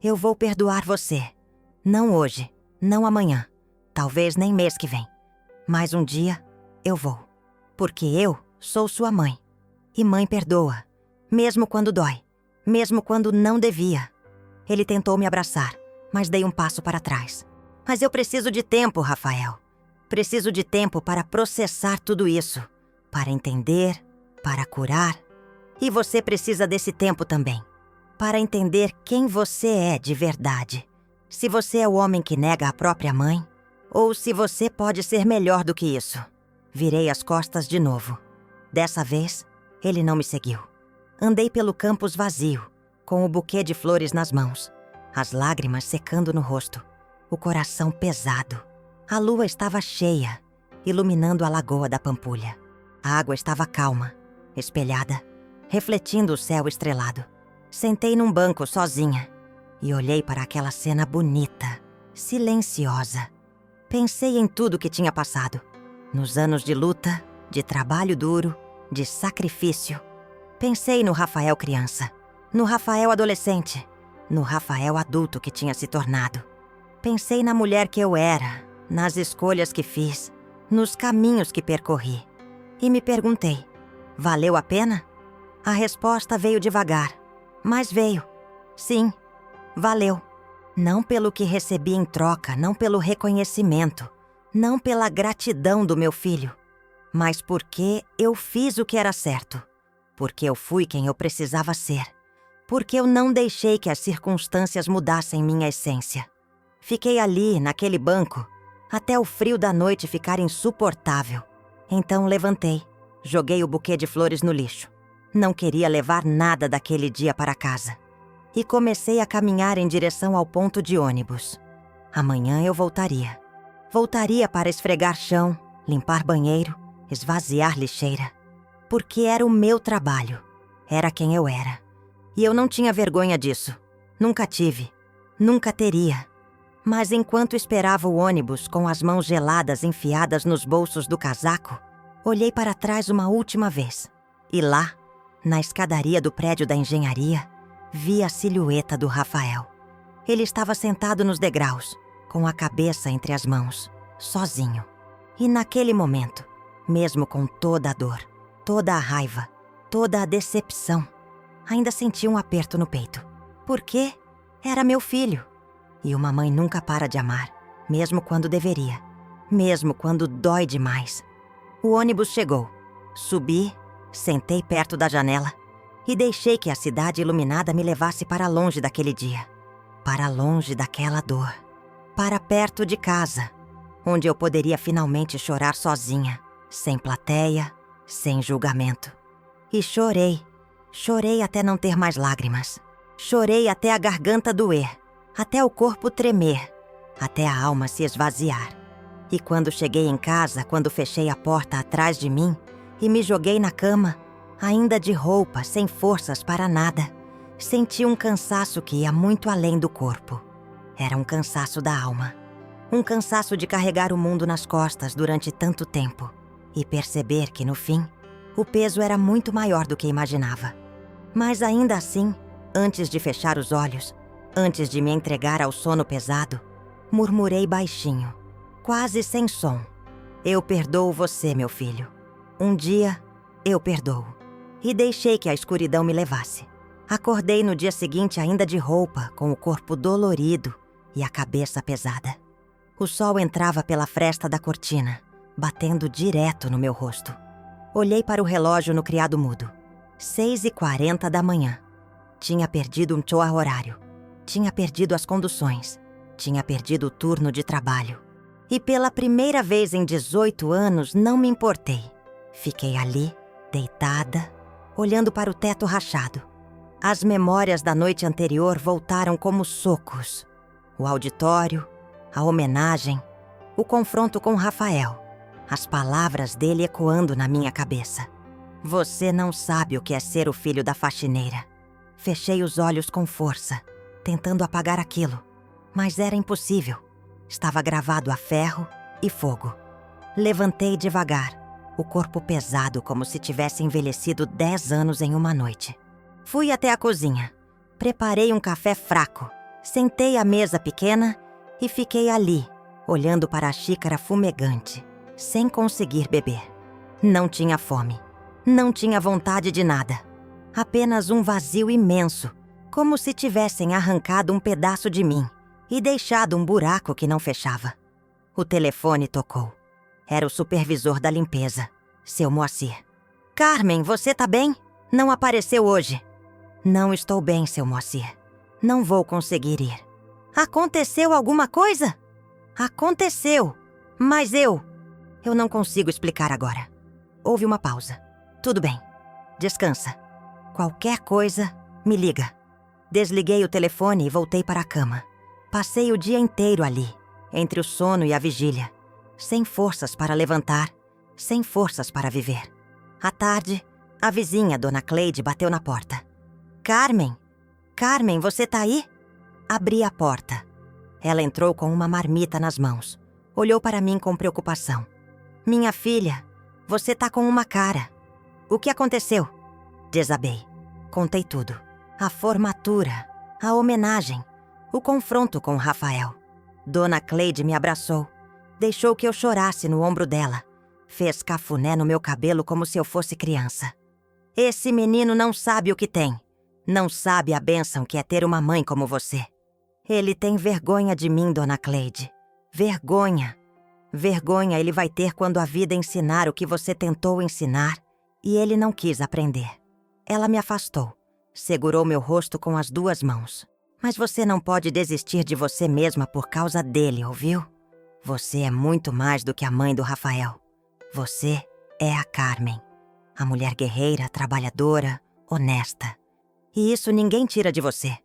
Eu vou perdoar você. Não hoje, não amanhã, talvez nem mês que vem. Mas um dia eu vou. Porque eu sou sua mãe. E mãe perdoa, mesmo quando dói, mesmo quando não devia. Ele tentou me abraçar, mas dei um passo para trás. Mas eu preciso de tempo, Rafael. Preciso de tempo para processar tudo isso. Para entender, para curar. E você precisa desse tempo também. Para entender quem você é de verdade. Se você é o homem que nega a própria mãe, ou se você pode ser melhor do que isso. Virei as costas de novo. Dessa vez, ele não me seguiu. Andei pelo campus vazio, com o buquê de flores nas mãos, as lágrimas secando no rosto, o coração pesado. A lua estava cheia, iluminando a lagoa da Pampulha. A água estava calma, espelhada, refletindo o céu estrelado. Sentei num banco sozinha e olhei para aquela cena bonita, silenciosa. Pensei em tudo que tinha passado, nos anos de luta, de trabalho duro, de sacrifício. Pensei no Rafael criança, no Rafael adolescente, no Rafael adulto que tinha se tornado. Pensei na mulher que eu era, nas escolhas que fiz, nos caminhos que percorri. E me perguntei: valeu a pena? A resposta veio devagar, mas veio. Sim, valeu. Não pelo que recebi em troca, não pelo reconhecimento, não pela gratidão do meu filho, mas porque eu fiz o que era certo, porque eu fui quem eu precisava ser, porque eu não deixei que as circunstâncias mudassem minha essência. Fiquei ali, naquele banco, até o frio da noite ficar insuportável. Então levantei, joguei o buquê de flores no lixo. Não queria levar nada daquele dia para casa. E comecei a caminhar em direção ao ponto de ônibus. Amanhã eu voltaria. Voltaria para esfregar chão, limpar banheiro, esvaziar lixeira. Porque era o meu trabalho. Era quem eu era. E eu não tinha vergonha disso. Nunca tive. Nunca teria. Mas enquanto esperava o ônibus com as mãos geladas enfiadas nos bolsos do casaco, olhei para trás uma última vez. E lá, na escadaria do prédio da engenharia, vi a silhueta do Rafael. Ele estava sentado nos degraus, com a cabeça entre as mãos, sozinho. E naquele momento, mesmo com toda a dor, toda a raiva, toda a decepção, ainda senti um aperto no peito. Porque era meu filho. E uma mãe nunca para de amar, mesmo quando deveria, mesmo quando dói demais. O ônibus chegou. Subi, sentei perto da janela e deixei que a cidade iluminada me levasse para longe daquele dia, para longe daquela dor, para perto de casa, onde eu poderia finalmente chorar sozinha, sem plateia, sem julgamento. E chorei até não ter mais lágrimas. Chorei até a garganta doer, até o corpo tremer, até a alma se esvaziar. E quando cheguei em casa, quando fechei a porta atrás de mim e me joguei na cama, ainda de roupa, sem forças para nada, senti um cansaço que ia muito além do corpo. Era um cansaço da alma. Um cansaço de carregar o mundo nas costas durante tanto tempo e perceber que, no fim, o peso era muito maior do que imaginava. Mas ainda assim, antes de fechar os olhos, antes de me entregar ao sono pesado, murmurei baixinho, quase sem som: eu perdoo você, meu filho. Um dia, eu perdoo. E deixei que a escuridão me levasse. Acordei no dia seguinte ainda de roupa, com o corpo dolorido e a cabeça pesada. O sol entrava pela fresta da cortina, batendo direto no meu rosto. Olhei para o relógio no criado mudo. 6h40 da manhã. Tinha perdido um show horário. Tinha perdido as conduções. Tinha perdido o turno de trabalho. E pela primeira vez em 18 anos não me importei. Fiquei ali, deitada, olhando para o teto rachado. As memórias da noite anterior voltaram como socos. O auditório, a homenagem, o confronto com Rafael. As palavras dele ecoando na minha cabeça. Você não sabe o que é ser o filho da faxineira. Fechei os olhos com força, tentando apagar aquilo. Mas era impossível. Estava gravado a ferro e fogo. Levantei devagar, o corpo pesado como se tivesse envelhecido 10 anos em uma noite. Fui até a cozinha. Preparei um café fraco. Sentei à mesa pequena e fiquei ali, olhando para a xícara fumegante, sem conseguir beber. Não tinha fome. Não tinha vontade de nada. Apenas um vazio imenso, como se tivessem arrancado um pedaço de mim e deixado um buraco que não fechava. O telefone tocou. Era o supervisor da limpeza, seu Moacir. Carmen, você tá bem? Não apareceu hoje. Não estou bem, seu Moacir. Não vou conseguir ir. Aconteceu alguma coisa? Aconteceu, mas eu não consigo explicar agora. Houve uma pausa. Tudo bem. Descansa. Qualquer coisa, me liga. Desliguei o telefone e voltei para a cama. Passei o dia inteiro ali, entre o sono e a vigília, sem forças para levantar, sem forças para viver. À tarde, a vizinha, Dona Cleide, bateu na porta. Carmen? Carmen, você tá aí? Abri a porta. Ela entrou com uma marmita nas mãos. Olhou para mim com preocupação. Minha filha, você tá com uma cara. O que aconteceu? Desabei. Contei tudo. A formatura, a homenagem, o confronto com Rafael. Dona Cleide me abraçou. Deixou que eu chorasse no ombro dela. Fez cafuné no meu cabelo como se eu fosse criança. Esse menino não sabe o que tem. Não sabe a bênção que é ter uma mãe como você. Ele tem vergonha de mim, Dona Cleide. Vergonha. Vergonha ele vai ter quando a vida ensinar o que você tentou ensinar e ele não quis aprender. Ela me afastou. Segurou meu rosto com as 2 mãos. Mas você não pode desistir de você mesma por causa dele, ouviu? Você é muito mais do que a mãe do Rafael. Você é a Carmen. A mulher guerreira, trabalhadora, honesta. E isso ninguém tira de você.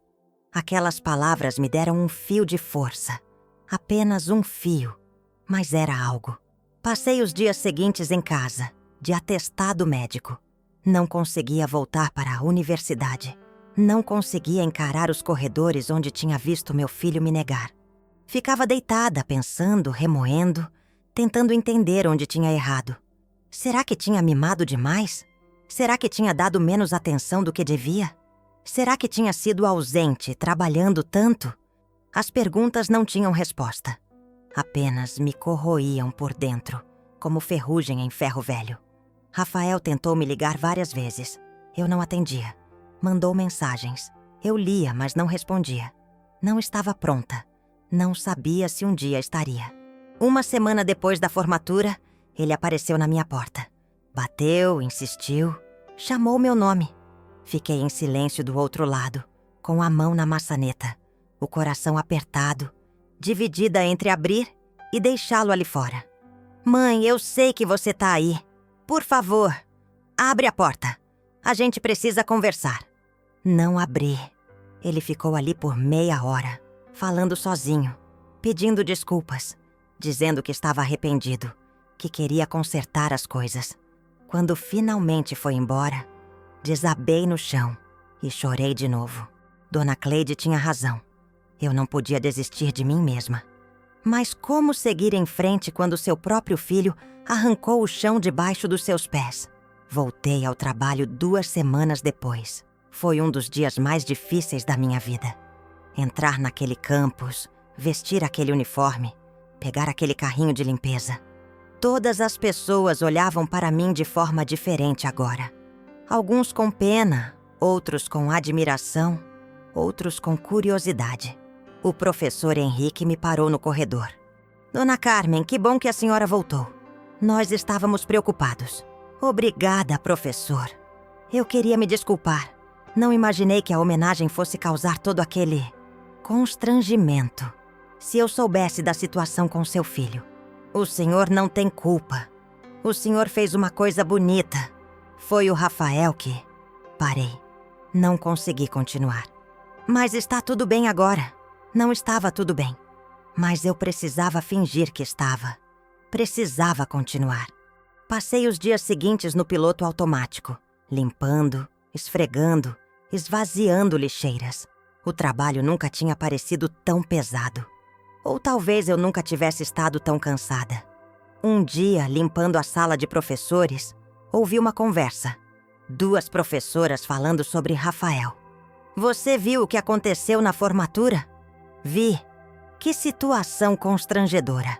Aquelas palavras me deram um fio de força. Apenas um fio. Mas era algo. Passei os dias seguintes em casa, de atestado médico. Não conseguia voltar para a universidade. Não conseguia encarar os corredores onde tinha visto meu filho me negar. Ficava deitada, pensando, remoendo, tentando entender onde tinha errado. Será que tinha mimado demais? Será que tinha dado menos atenção do que devia? Será que tinha sido ausente, trabalhando tanto? As perguntas não tinham resposta. Apenas me corroíam por dentro, como ferrugem em ferro velho. Rafael tentou me ligar várias vezes. Eu não atendia. Mandou mensagens. Eu lia, mas não respondia. Não estava pronta. Não sabia se um dia estaria. 1 semana depois da formatura, ele apareceu na minha porta. Bateu, insistiu, chamou meu nome. Fiquei em silêncio do outro lado, com a mão na maçaneta, o coração apertado, dividida entre abrir e deixá-lo ali fora. Mãe, eu sei que você tá aí. Por favor, abre a porta. A gente precisa conversar. Não abri. Ele ficou ali por meia hora, falando sozinho, pedindo desculpas, dizendo que estava arrependido, que queria consertar as coisas. Quando finalmente foi embora, desabei no chão e chorei de novo. Dona Cleide tinha razão. Eu não podia desistir de mim mesma. Mas como seguir em frente quando seu próprio filho arrancou o chão debaixo dos seus pés? Voltei ao trabalho 2 semanas depois. Foi um dos dias mais difíceis da minha vida. Entrar naquele campus, vestir aquele uniforme, pegar aquele carrinho de limpeza. Todas as pessoas olhavam para mim de forma diferente agora. Alguns com pena, outros com admiração, outros com curiosidade. O professor Henrique me parou no corredor. Dona Carmen, que bom que a senhora voltou. Nós estávamos preocupados. Obrigada, professor. Eu queria me desculpar. Não imaginei que a homenagem fosse causar todo aquele constrangimento. Se eu soubesse da situação com seu filho. O senhor não tem culpa. O senhor fez uma coisa bonita. Foi o Rafael que... Parei. Não consegui continuar. Mas está tudo bem agora. Não estava tudo bem. Mas eu precisava fingir que estava. Precisava continuar. Passei os dias seguintes no piloto automático, limpando, esfregando, esvaziando lixeiras. O trabalho nunca tinha parecido tão pesado. Ou talvez eu nunca tivesse estado tão cansada. Um dia, limpando a sala de professores, ouvi uma conversa. 2 professoras falando sobre Rafael. Você viu o que aconteceu na formatura? Vi. Que situação constrangedora.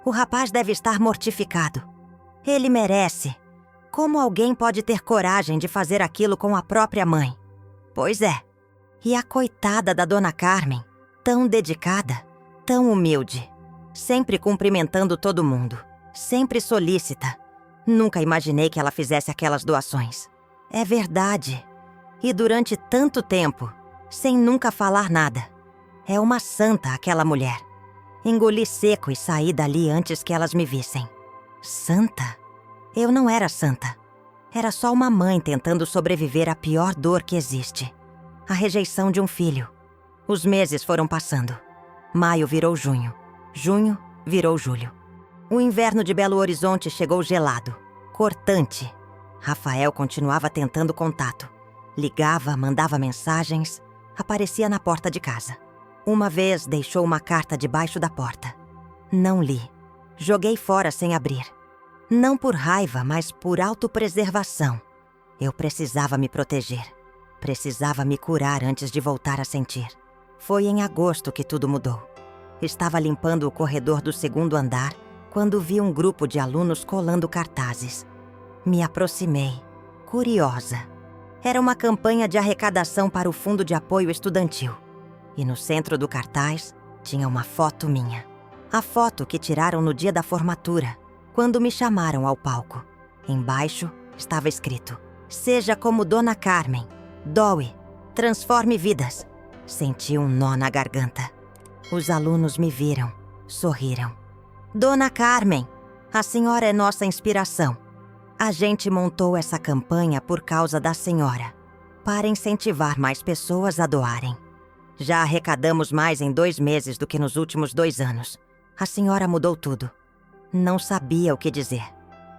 O rapaz deve estar mortificado. Ele merece. Como alguém pode ter coragem de fazer aquilo com a própria mãe? Pois é. E a coitada da Dona Carmen, tão dedicada, tão humilde, sempre cumprimentando todo mundo, sempre solícita. Nunca imaginei que ela fizesse aquelas doações. É verdade. E durante tanto tempo, sem nunca falar nada. É uma santa aquela mulher. Engoli seco e saí dali antes que elas me vissem. Santa? Eu não era santa. Era só uma mãe tentando sobreviver à pior dor que existe. A rejeição de um filho. Os meses foram passando. Maio virou junho. Junho virou julho. O inverno de Belo Horizonte chegou gelado, cortante. Rafael continuava tentando contato. Ligava, mandava mensagens, aparecia na porta de casa. Uma vez deixou uma carta debaixo da porta. Não li. Joguei fora sem abrir. Não por raiva, mas por autopreservação. Eu precisava me proteger. Precisava me curar antes de voltar a sentir. Foi em agosto que tudo mudou. Estava limpando o corredor do 2º andar quando vi um grupo de alunos colando cartazes. Me aproximei, curiosa. Era uma campanha de arrecadação para o Fundo de Apoio Estudantil. E no centro do cartaz tinha uma foto minha. A foto que tiraram no dia da formatura, quando me chamaram ao palco. Embaixo estava escrito: "Seja como Dona Carmen, doe, transforme vidas." Senti um nó na garganta. Os alunos me viram, sorriram. "Dona Carmen, a senhora é nossa inspiração. A gente montou essa campanha por causa da senhora, para incentivar mais pessoas a doarem. Já arrecadamos mais em 2 meses do que nos últimos 2 anos. A senhora mudou tudo." Não sabia o que dizer.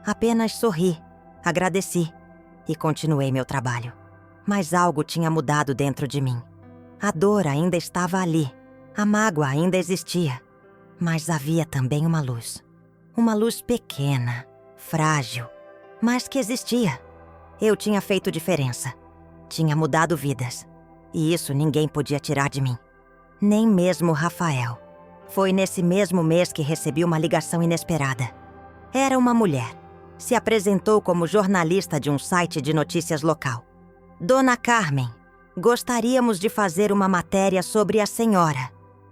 Apenas sorri, agradeci e continuei meu trabalho. Mas algo tinha mudado dentro de mim. A dor ainda estava ali, a mágoa ainda existia. Mas havia também uma luz. Uma luz pequena, frágil, mas que existia. Eu tinha feito diferença. Tinha mudado vidas. E isso ninguém podia tirar de mim. Nem mesmo Rafael. Foi nesse mesmo mês que recebi uma ligação inesperada. Era uma mulher. Se apresentou como jornalista de um site de notícias local. "Dona Carmen, gostaríamos de fazer uma matéria sobre a senhora.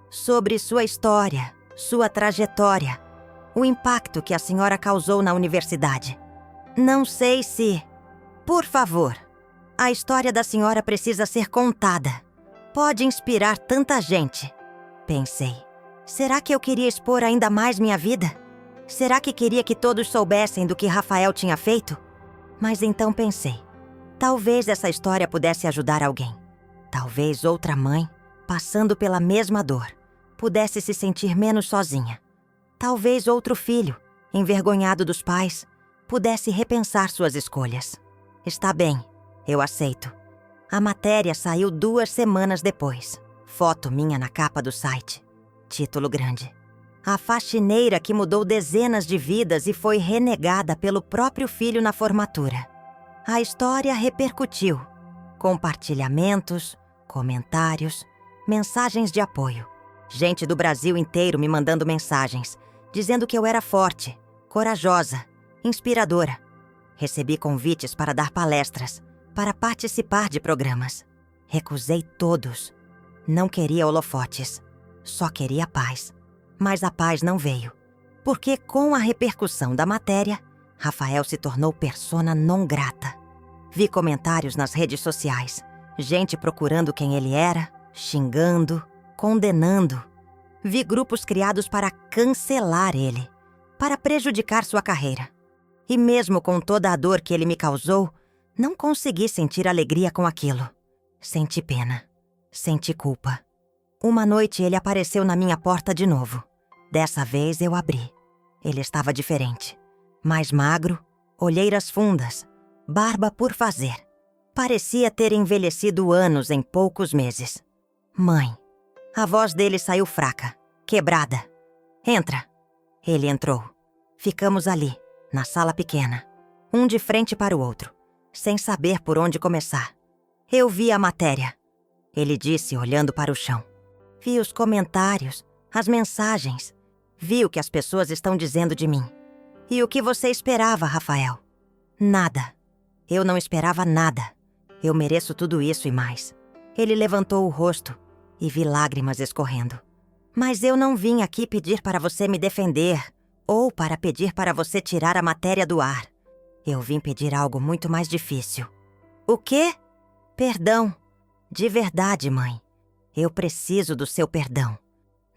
Sobre sua história, sua trajetória, o impacto que a senhora causou na universidade. Não sei se... Por favor, a história da senhora precisa ser contada. Pode inspirar tanta gente." Pensei, será que eu queria expor ainda mais minha vida? Será que queria que todos soubessem do que Rafael tinha feito? Mas então pensei, talvez essa história pudesse ajudar alguém. Talvez outra mãe, passando pela mesma dor, pudesse se sentir menos sozinha. Talvez outro filho, envergonhado dos pais, pudesse repensar suas escolhas. Está bem, eu aceito. A matéria saiu 2 semanas depois. Foto minha na capa do site. Título grande: "A faxineira que mudou dezenas de vidas e foi renegada pelo próprio filho na formatura." A história repercutiu. Compartilhamentos, comentários, mensagens de apoio. Gente do Brasil inteiro me mandando mensagens, dizendo que eu era forte, corajosa, inspiradora. Recebi convites para dar palestras, para participar de programas. Recusei todos. Não queria holofotes. Só queria paz. Mas a paz não veio. Porque com a repercussão da matéria, Rafael se tornou persona non grata. Vi comentários nas redes sociais. Gente procurando quem ele era, xingando, condenando. Vi grupos criados para cancelar ele, para prejudicar sua carreira. E mesmo com toda a dor que ele me causou, não consegui sentir alegria com aquilo. Senti pena. Senti culpa. Uma noite ele apareceu na minha porta de novo. Dessa vez eu abri. Ele estava diferente. Mais magro, olheiras fundas, barba por fazer. Parecia ter envelhecido anos em poucos meses. "Mãe." A voz dele saiu fraca, quebrada. "Entra." Ele entrou. Ficamos ali, na sala pequena, um de frente para o outro, sem saber por onde começar. Eu vi a matéria. Ele disse, olhando para o chão. Vi os comentários, as mensagens. Vi o que as pessoas estão dizendo de mim. E o que você esperava, Rafael? Nada. Eu não esperava nada. Eu mereço tudo isso e mais. Ele levantou o rosto e vi lágrimas escorrendo. Mas eu não vim aqui pedir para você me defender ou para pedir para você tirar a matéria do ar. Eu vim pedir algo muito mais difícil. O quê? Perdão. De verdade, mãe. Eu preciso do seu perdão.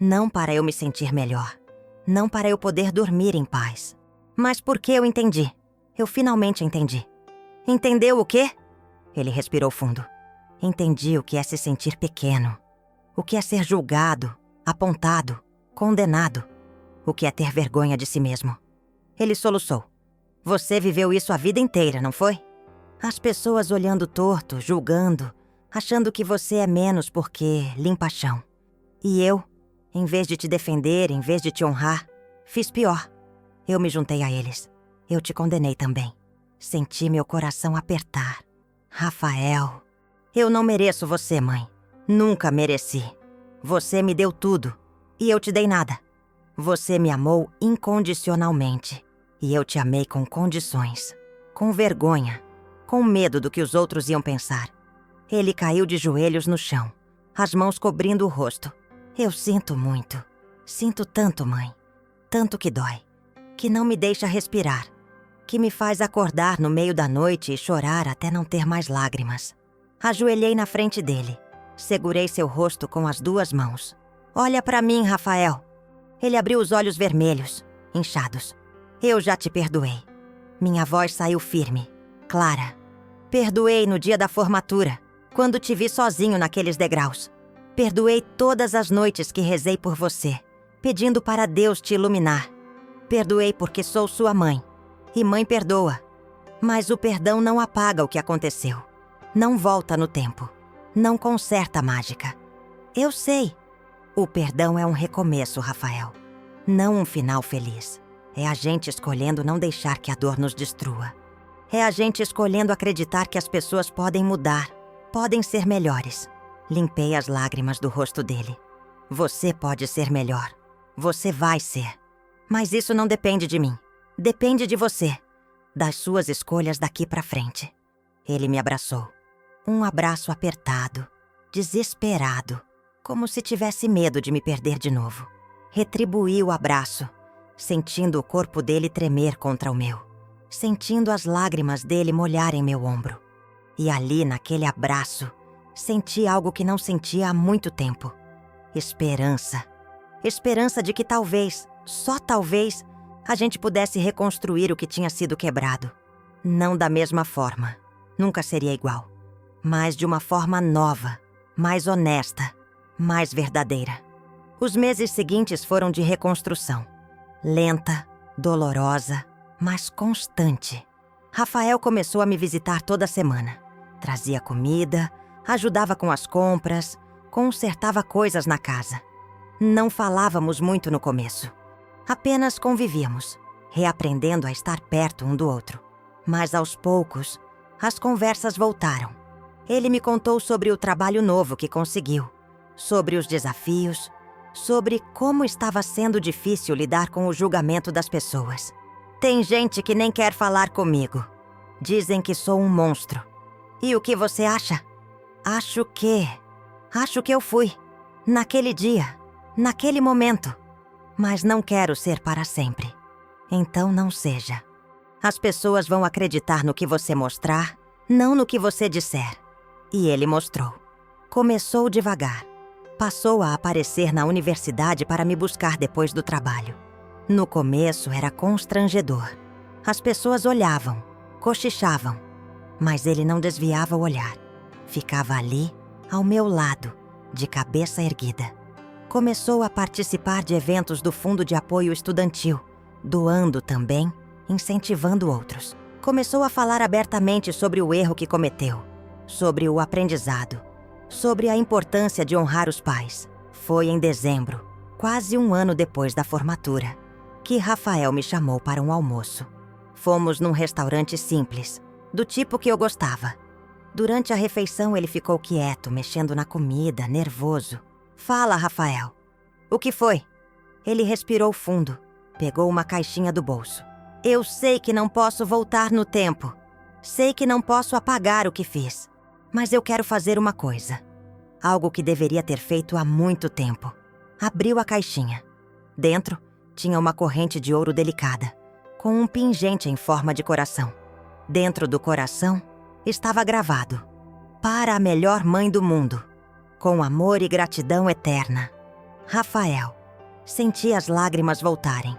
Não para eu me sentir melhor. Não para eu poder dormir em paz. Mas porque eu entendi. Eu finalmente entendi. Entendeu o quê? Ele respirou fundo. Entendi o que é se sentir pequeno. O que é ser julgado, apontado, condenado. O que é ter vergonha de si mesmo. Ele soluçou. Você viveu isso a vida inteira, não foi? As pessoas olhando torto, julgando, achando que você é menos porque limpa chão. E eu, em vez de te defender, em vez de te honrar, fiz pior. Eu me juntei a eles. Eu te condenei também. Senti meu coração apertar. Rafael, eu não mereço você, mãe. Nunca mereci. Você me deu tudo e eu te dei nada. Você me amou incondicionalmente. E eu te amei com condições. Com vergonha. Com medo do que os outros iam pensar. Ele caiu de joelhos no chão, as mãos cobrindo o rosto. Eu sinto muito. Sinto tanto, mãe. Tanto que dói. Que não me deixa respirar. Que me faz acordar no meio da noite e chorar até não ter mais lágrimas. Ajoelhei na frente dele. Segurei seu rosto com as 2 mãos. Olha pra mim, Rafael. Ele abriu os olhos vermelhos, inchados. Eu já te perdoei. Minha voz saiu firme, clara. Perdoei no dia da formatura, quando te vi sozinho naqueles degraus. Perdoei todas as noites que rezei por você, pedindo para Deus te iluminar. Perdoei porque sou sua mãe. E mãe perdoa. Mas o perdão não apaga o que aconteceu. Não volta no tempo. Não conserta a mágica. Eu sei. O perdão é um recomeço, Rafael. Não um final feliz. É a gente escolhendo não deixar que a dor nos destrua. É a gente escolhendo acreditar que as pessoas podem mudar, podem ser melhores. Limpei as lágrimas do rosto dele. Você pode ser melhor. Você vai ser. Mas isso não depende de mim. Depende de você. Das suas escolhas daqui pra frente. Ele me abraçou. Um abraço apertado, desesperado, como se tivesse medo de me perder de novo. Retribuí o abraço, sentindo o corpo dele tremer contra o meu, sentindo as lágrimas dele molharem meu ombro. E ali, naquele abraço, senti algo que não sentia há muito tempo. Esperança. Esperança de que talvez, só talvez, a gente pudesse reconstruir o que tinha sido quebrado. Não da mesma forma. Nunca seria igual. Mas de uma forma nova, mais honesta, mais verdadeira. Os meses seguintes foram de reconstrução. Lenta, dolorosa, mas constante. Rafael começou a me visitar toda semana. Trazia comida, ajudava com as compras, consertava coisas na casa. Não falávamos muito no começo. Apenas convivíamos, reaprendendo a estar perto um do outro. Mas aos poucos, as conversas voltaram. Ele me contou sobre o trabalho novo que conseguiu, sobre os desafios, sobre como estava sendo difícil lidar com o julgamento das pessoas. Tem gente que nem quer falar comigo. Dizem que sou um monstro. E o que você acha? Acho que eu fui. Naquele dia, naquele momento. Mas não quero ser para sempre. Então não seja. As pessoas vão acreditar no que você mostrar, não no que você disser. E ele mostrou. Começou devagar. Passou a aparecer na universidade para me buscar depois do trabalho. No começo era constrangedor. As pessoas olhavam, cochichavam, mas ele não desviava o olhar. Ficava ali, ao meu lado, de cabeça erguida. Começou a participar de eventos do Fundo de Apoio Estudantil, doando também, incentivando outros. Começou a falar abertamente sobre o erro que cometeu, sobre o aprendizado, sobre a importância de honrar os pais. Foi em dezembro, quase um ano depois da formatura, que Rafael me chamou para um almoço. Fomos num restaurante simples, do tipo que eu gostava. Durante a refeição ele ficou quieto, mexendo na comida, nervoso. Fala, Rafael. O que foi? Ele respirou fundo, pegou uma caixinha do bolso. Eu sei que não posso voltar no tempo. Sei que não posso apagar o que fiz. Mas eu quero fazer uma coisa. Algo que deveria ter feito há muito tempo. Abriu a caixinha. Dentro tinha uma corrente de ouro delicada, com um pingente em forma de coração. Dentro do coração estava gravado: para a melhor mãe do mundo, com amor e gratidão eterna. Rafael, senti as lágrimas voltarem.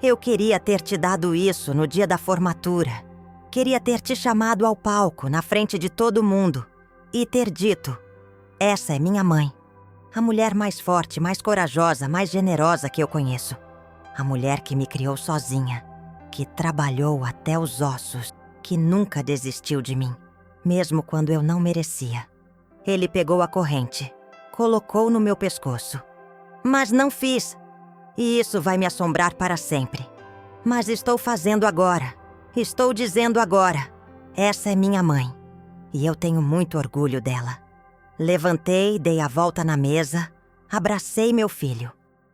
Eu queria ter te dado isso no dia da formatura. Queria ter te chamado ao palco, na frente de todo mundo, e ter dito: essa é minha mãe. A mulher mais forte, mais corajosa, mais generosa que eu conheço. A mulher que me criou sozinha, que trabalhou até os ossos, que nunca desistiu de mim, mesmo quando eu não merecia. Ele pegou a corrente, colocou no meu pescoço. Mas não fiz. E isso vai me assombrar para sempre. Mas estou fazendo agora. Estou dizendo agora. Essa é minha mãe. E eu tenho muito orgulho dela. Levantei, dei a volta na mesa, abracei meu filho.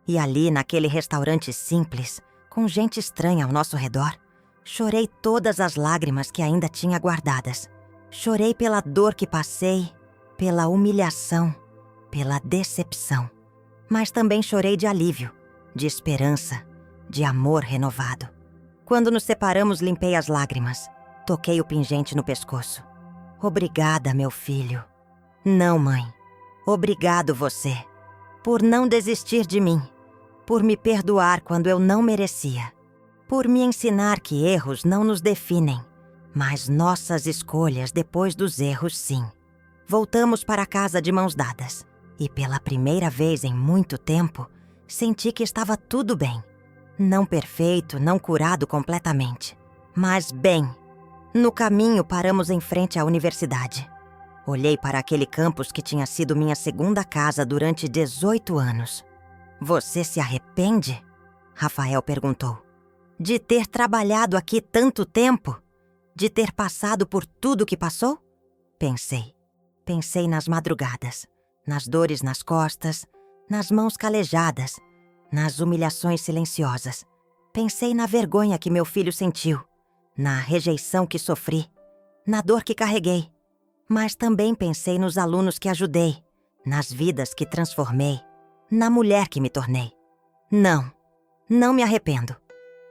E ali, naquele restaurante simples, com gente estranha ao nosso redor, chorei todas as lágrimas que ainda tinha guardadas. Chorei pela dor que passei, pela humilhação, pela decepção. Mas também chorei de alívio, de esperança, de amor renovado. Quando nos separamos, limpei as lágrimas. Toquei o pingente no pescoço. Obrigada, meu filho. Não, mãe. Obrigado você. Por não desistir de mim. Por me perdoar quando eu não merecia. Por me ensinar que erros não nos definem, mas nossas escolhas depois dos erros, sim. Voltamos para casa de mãos dadas. E pela primeira vez em muito tempo, senti que estava tudo bem. Não perfeito, não curado completamente, mas bem. No caminho, paramos em frente à universidade. Olhei para aquele campus que tinha sido minha segunda casa durante 18 anos. Você se arrepende? Rafael perguntou. De ter trabalhado aqui tanto tempo? De ter passado por tudo que passou? Pensei. Pensei nas madrugadas, nas dores nas costas, nas mãos calejadas, nas humilhações silenciosas. Pensei na vergonha que meu filho sentiu, na rejeição que sofri, na dor que carreguei. Mas também pensei nos alunos que ajudei, nas vidas que transformei, na mulher que me tornei. Não me arrependo,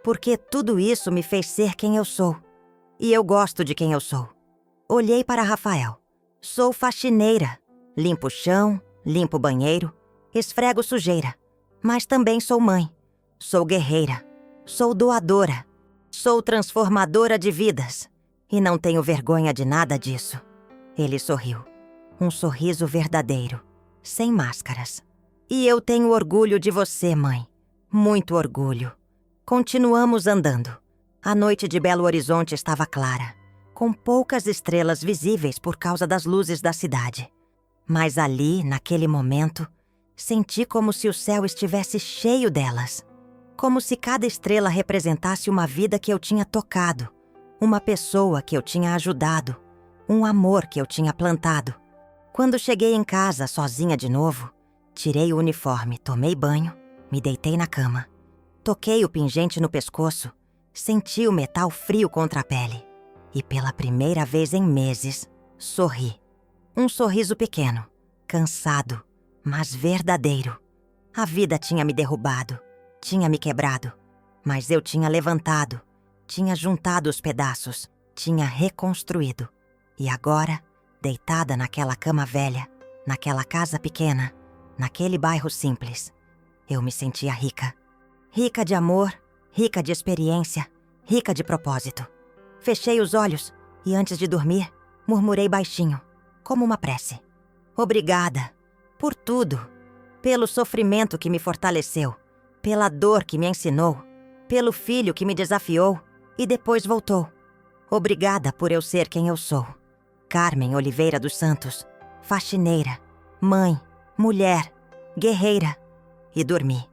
porque tudo isso me fez ser quem eu sou. E eu gosto de quem eu sou. Olhei para Rafael. Sou faxineira. Limpo o chão, limpo o banheiro, esfrego sujeira. Mas também sou mãe. Sou guerreira. Sou doadora. Sou transformadora de vidas. E não tenho vergonha de nada disso. Ele sorriu. Um sorriso verdadeiro, sem máscaras. E eu tenho orgulho de você, mãe. Muito orgulho. Continuamos andando. A noite de Belo Horizonte estava clara, com poucas estrelas visíveis por causa das luzes da cidade. Mas ali, naquele momento, senti como se o céu estivesse cheio delas. Como se cada estrela representasse uma vida que eu tinha tocado, uma pessoa que eu tinha ajudado, um amor que eu tinha plantado. Quando cheguei em casa, sozinha de novo, tirei o uniforme, tomei banho, me deitei na cama. Toquei o pingente no pescoço, senti o metal frio contra a pele. E pela primeira vez em meses, sorri. Um sorriso pequeno, cansado, mas verdadeiro. A vida tinha me derrubado, tinha me quebrado, mas eu tinha levantado, tinha juntado os pedaços, tinha reconstruído. E agora, deitada naquela cama velha, naquela casa pequena, naquele bairro simples, eu me sentia rica. Rica de amor, rica de experiência, rica de propósito. Fechei os olhos e antes de dormir, murmurei baixinho, como uma prece. Obrigada por tudo, pelo sofrimento que me fortaleceu, pela dor que me ensinou, pelo filho que me desafiou e depois voltou. Obrigada por eu ser quem eu sou. Carmen Oliveira dos Santos, faxineira, mãe, mulher, guerreira. E dormi.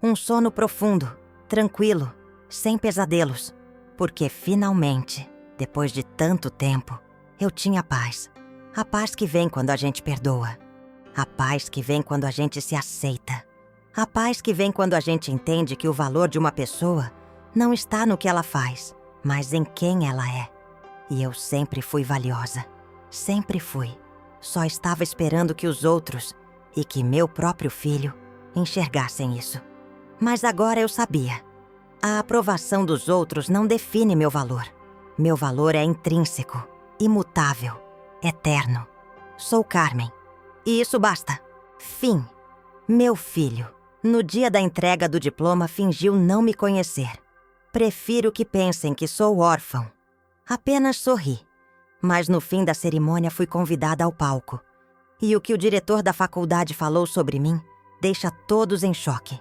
Um sono profundo, tranquilo, sem pesadelos, porque finalmente, depois de tanto tempo, eu tinha paz. A paz que vem quando a gente perdoa. A paz que vem quando a gente se aceita. A paz que vem quando a gente entende que o valor de uma pessoa não está no que ela faz, mas em quem ela é. E eu sempre fui valiosa. Sempre fui. Só estava esperando que os outros, e que meu próprio filho, enxergassem isso. Mas agora eu sabia. A aprovação dos outros não define meu valor. Meu valor é intrínseco, imutável, eterno. Sou Carmen. E isso basta. Fim. Meu filho, no dia da entrega do diploma, fingiu não me conhecer. Prefiro que pensem que sou órfão. Apenas sorri. Mas no fim da cerimônia fui convidada ao palco. E o que o diretor da faculdade falou sobre mim deixa todos em choque.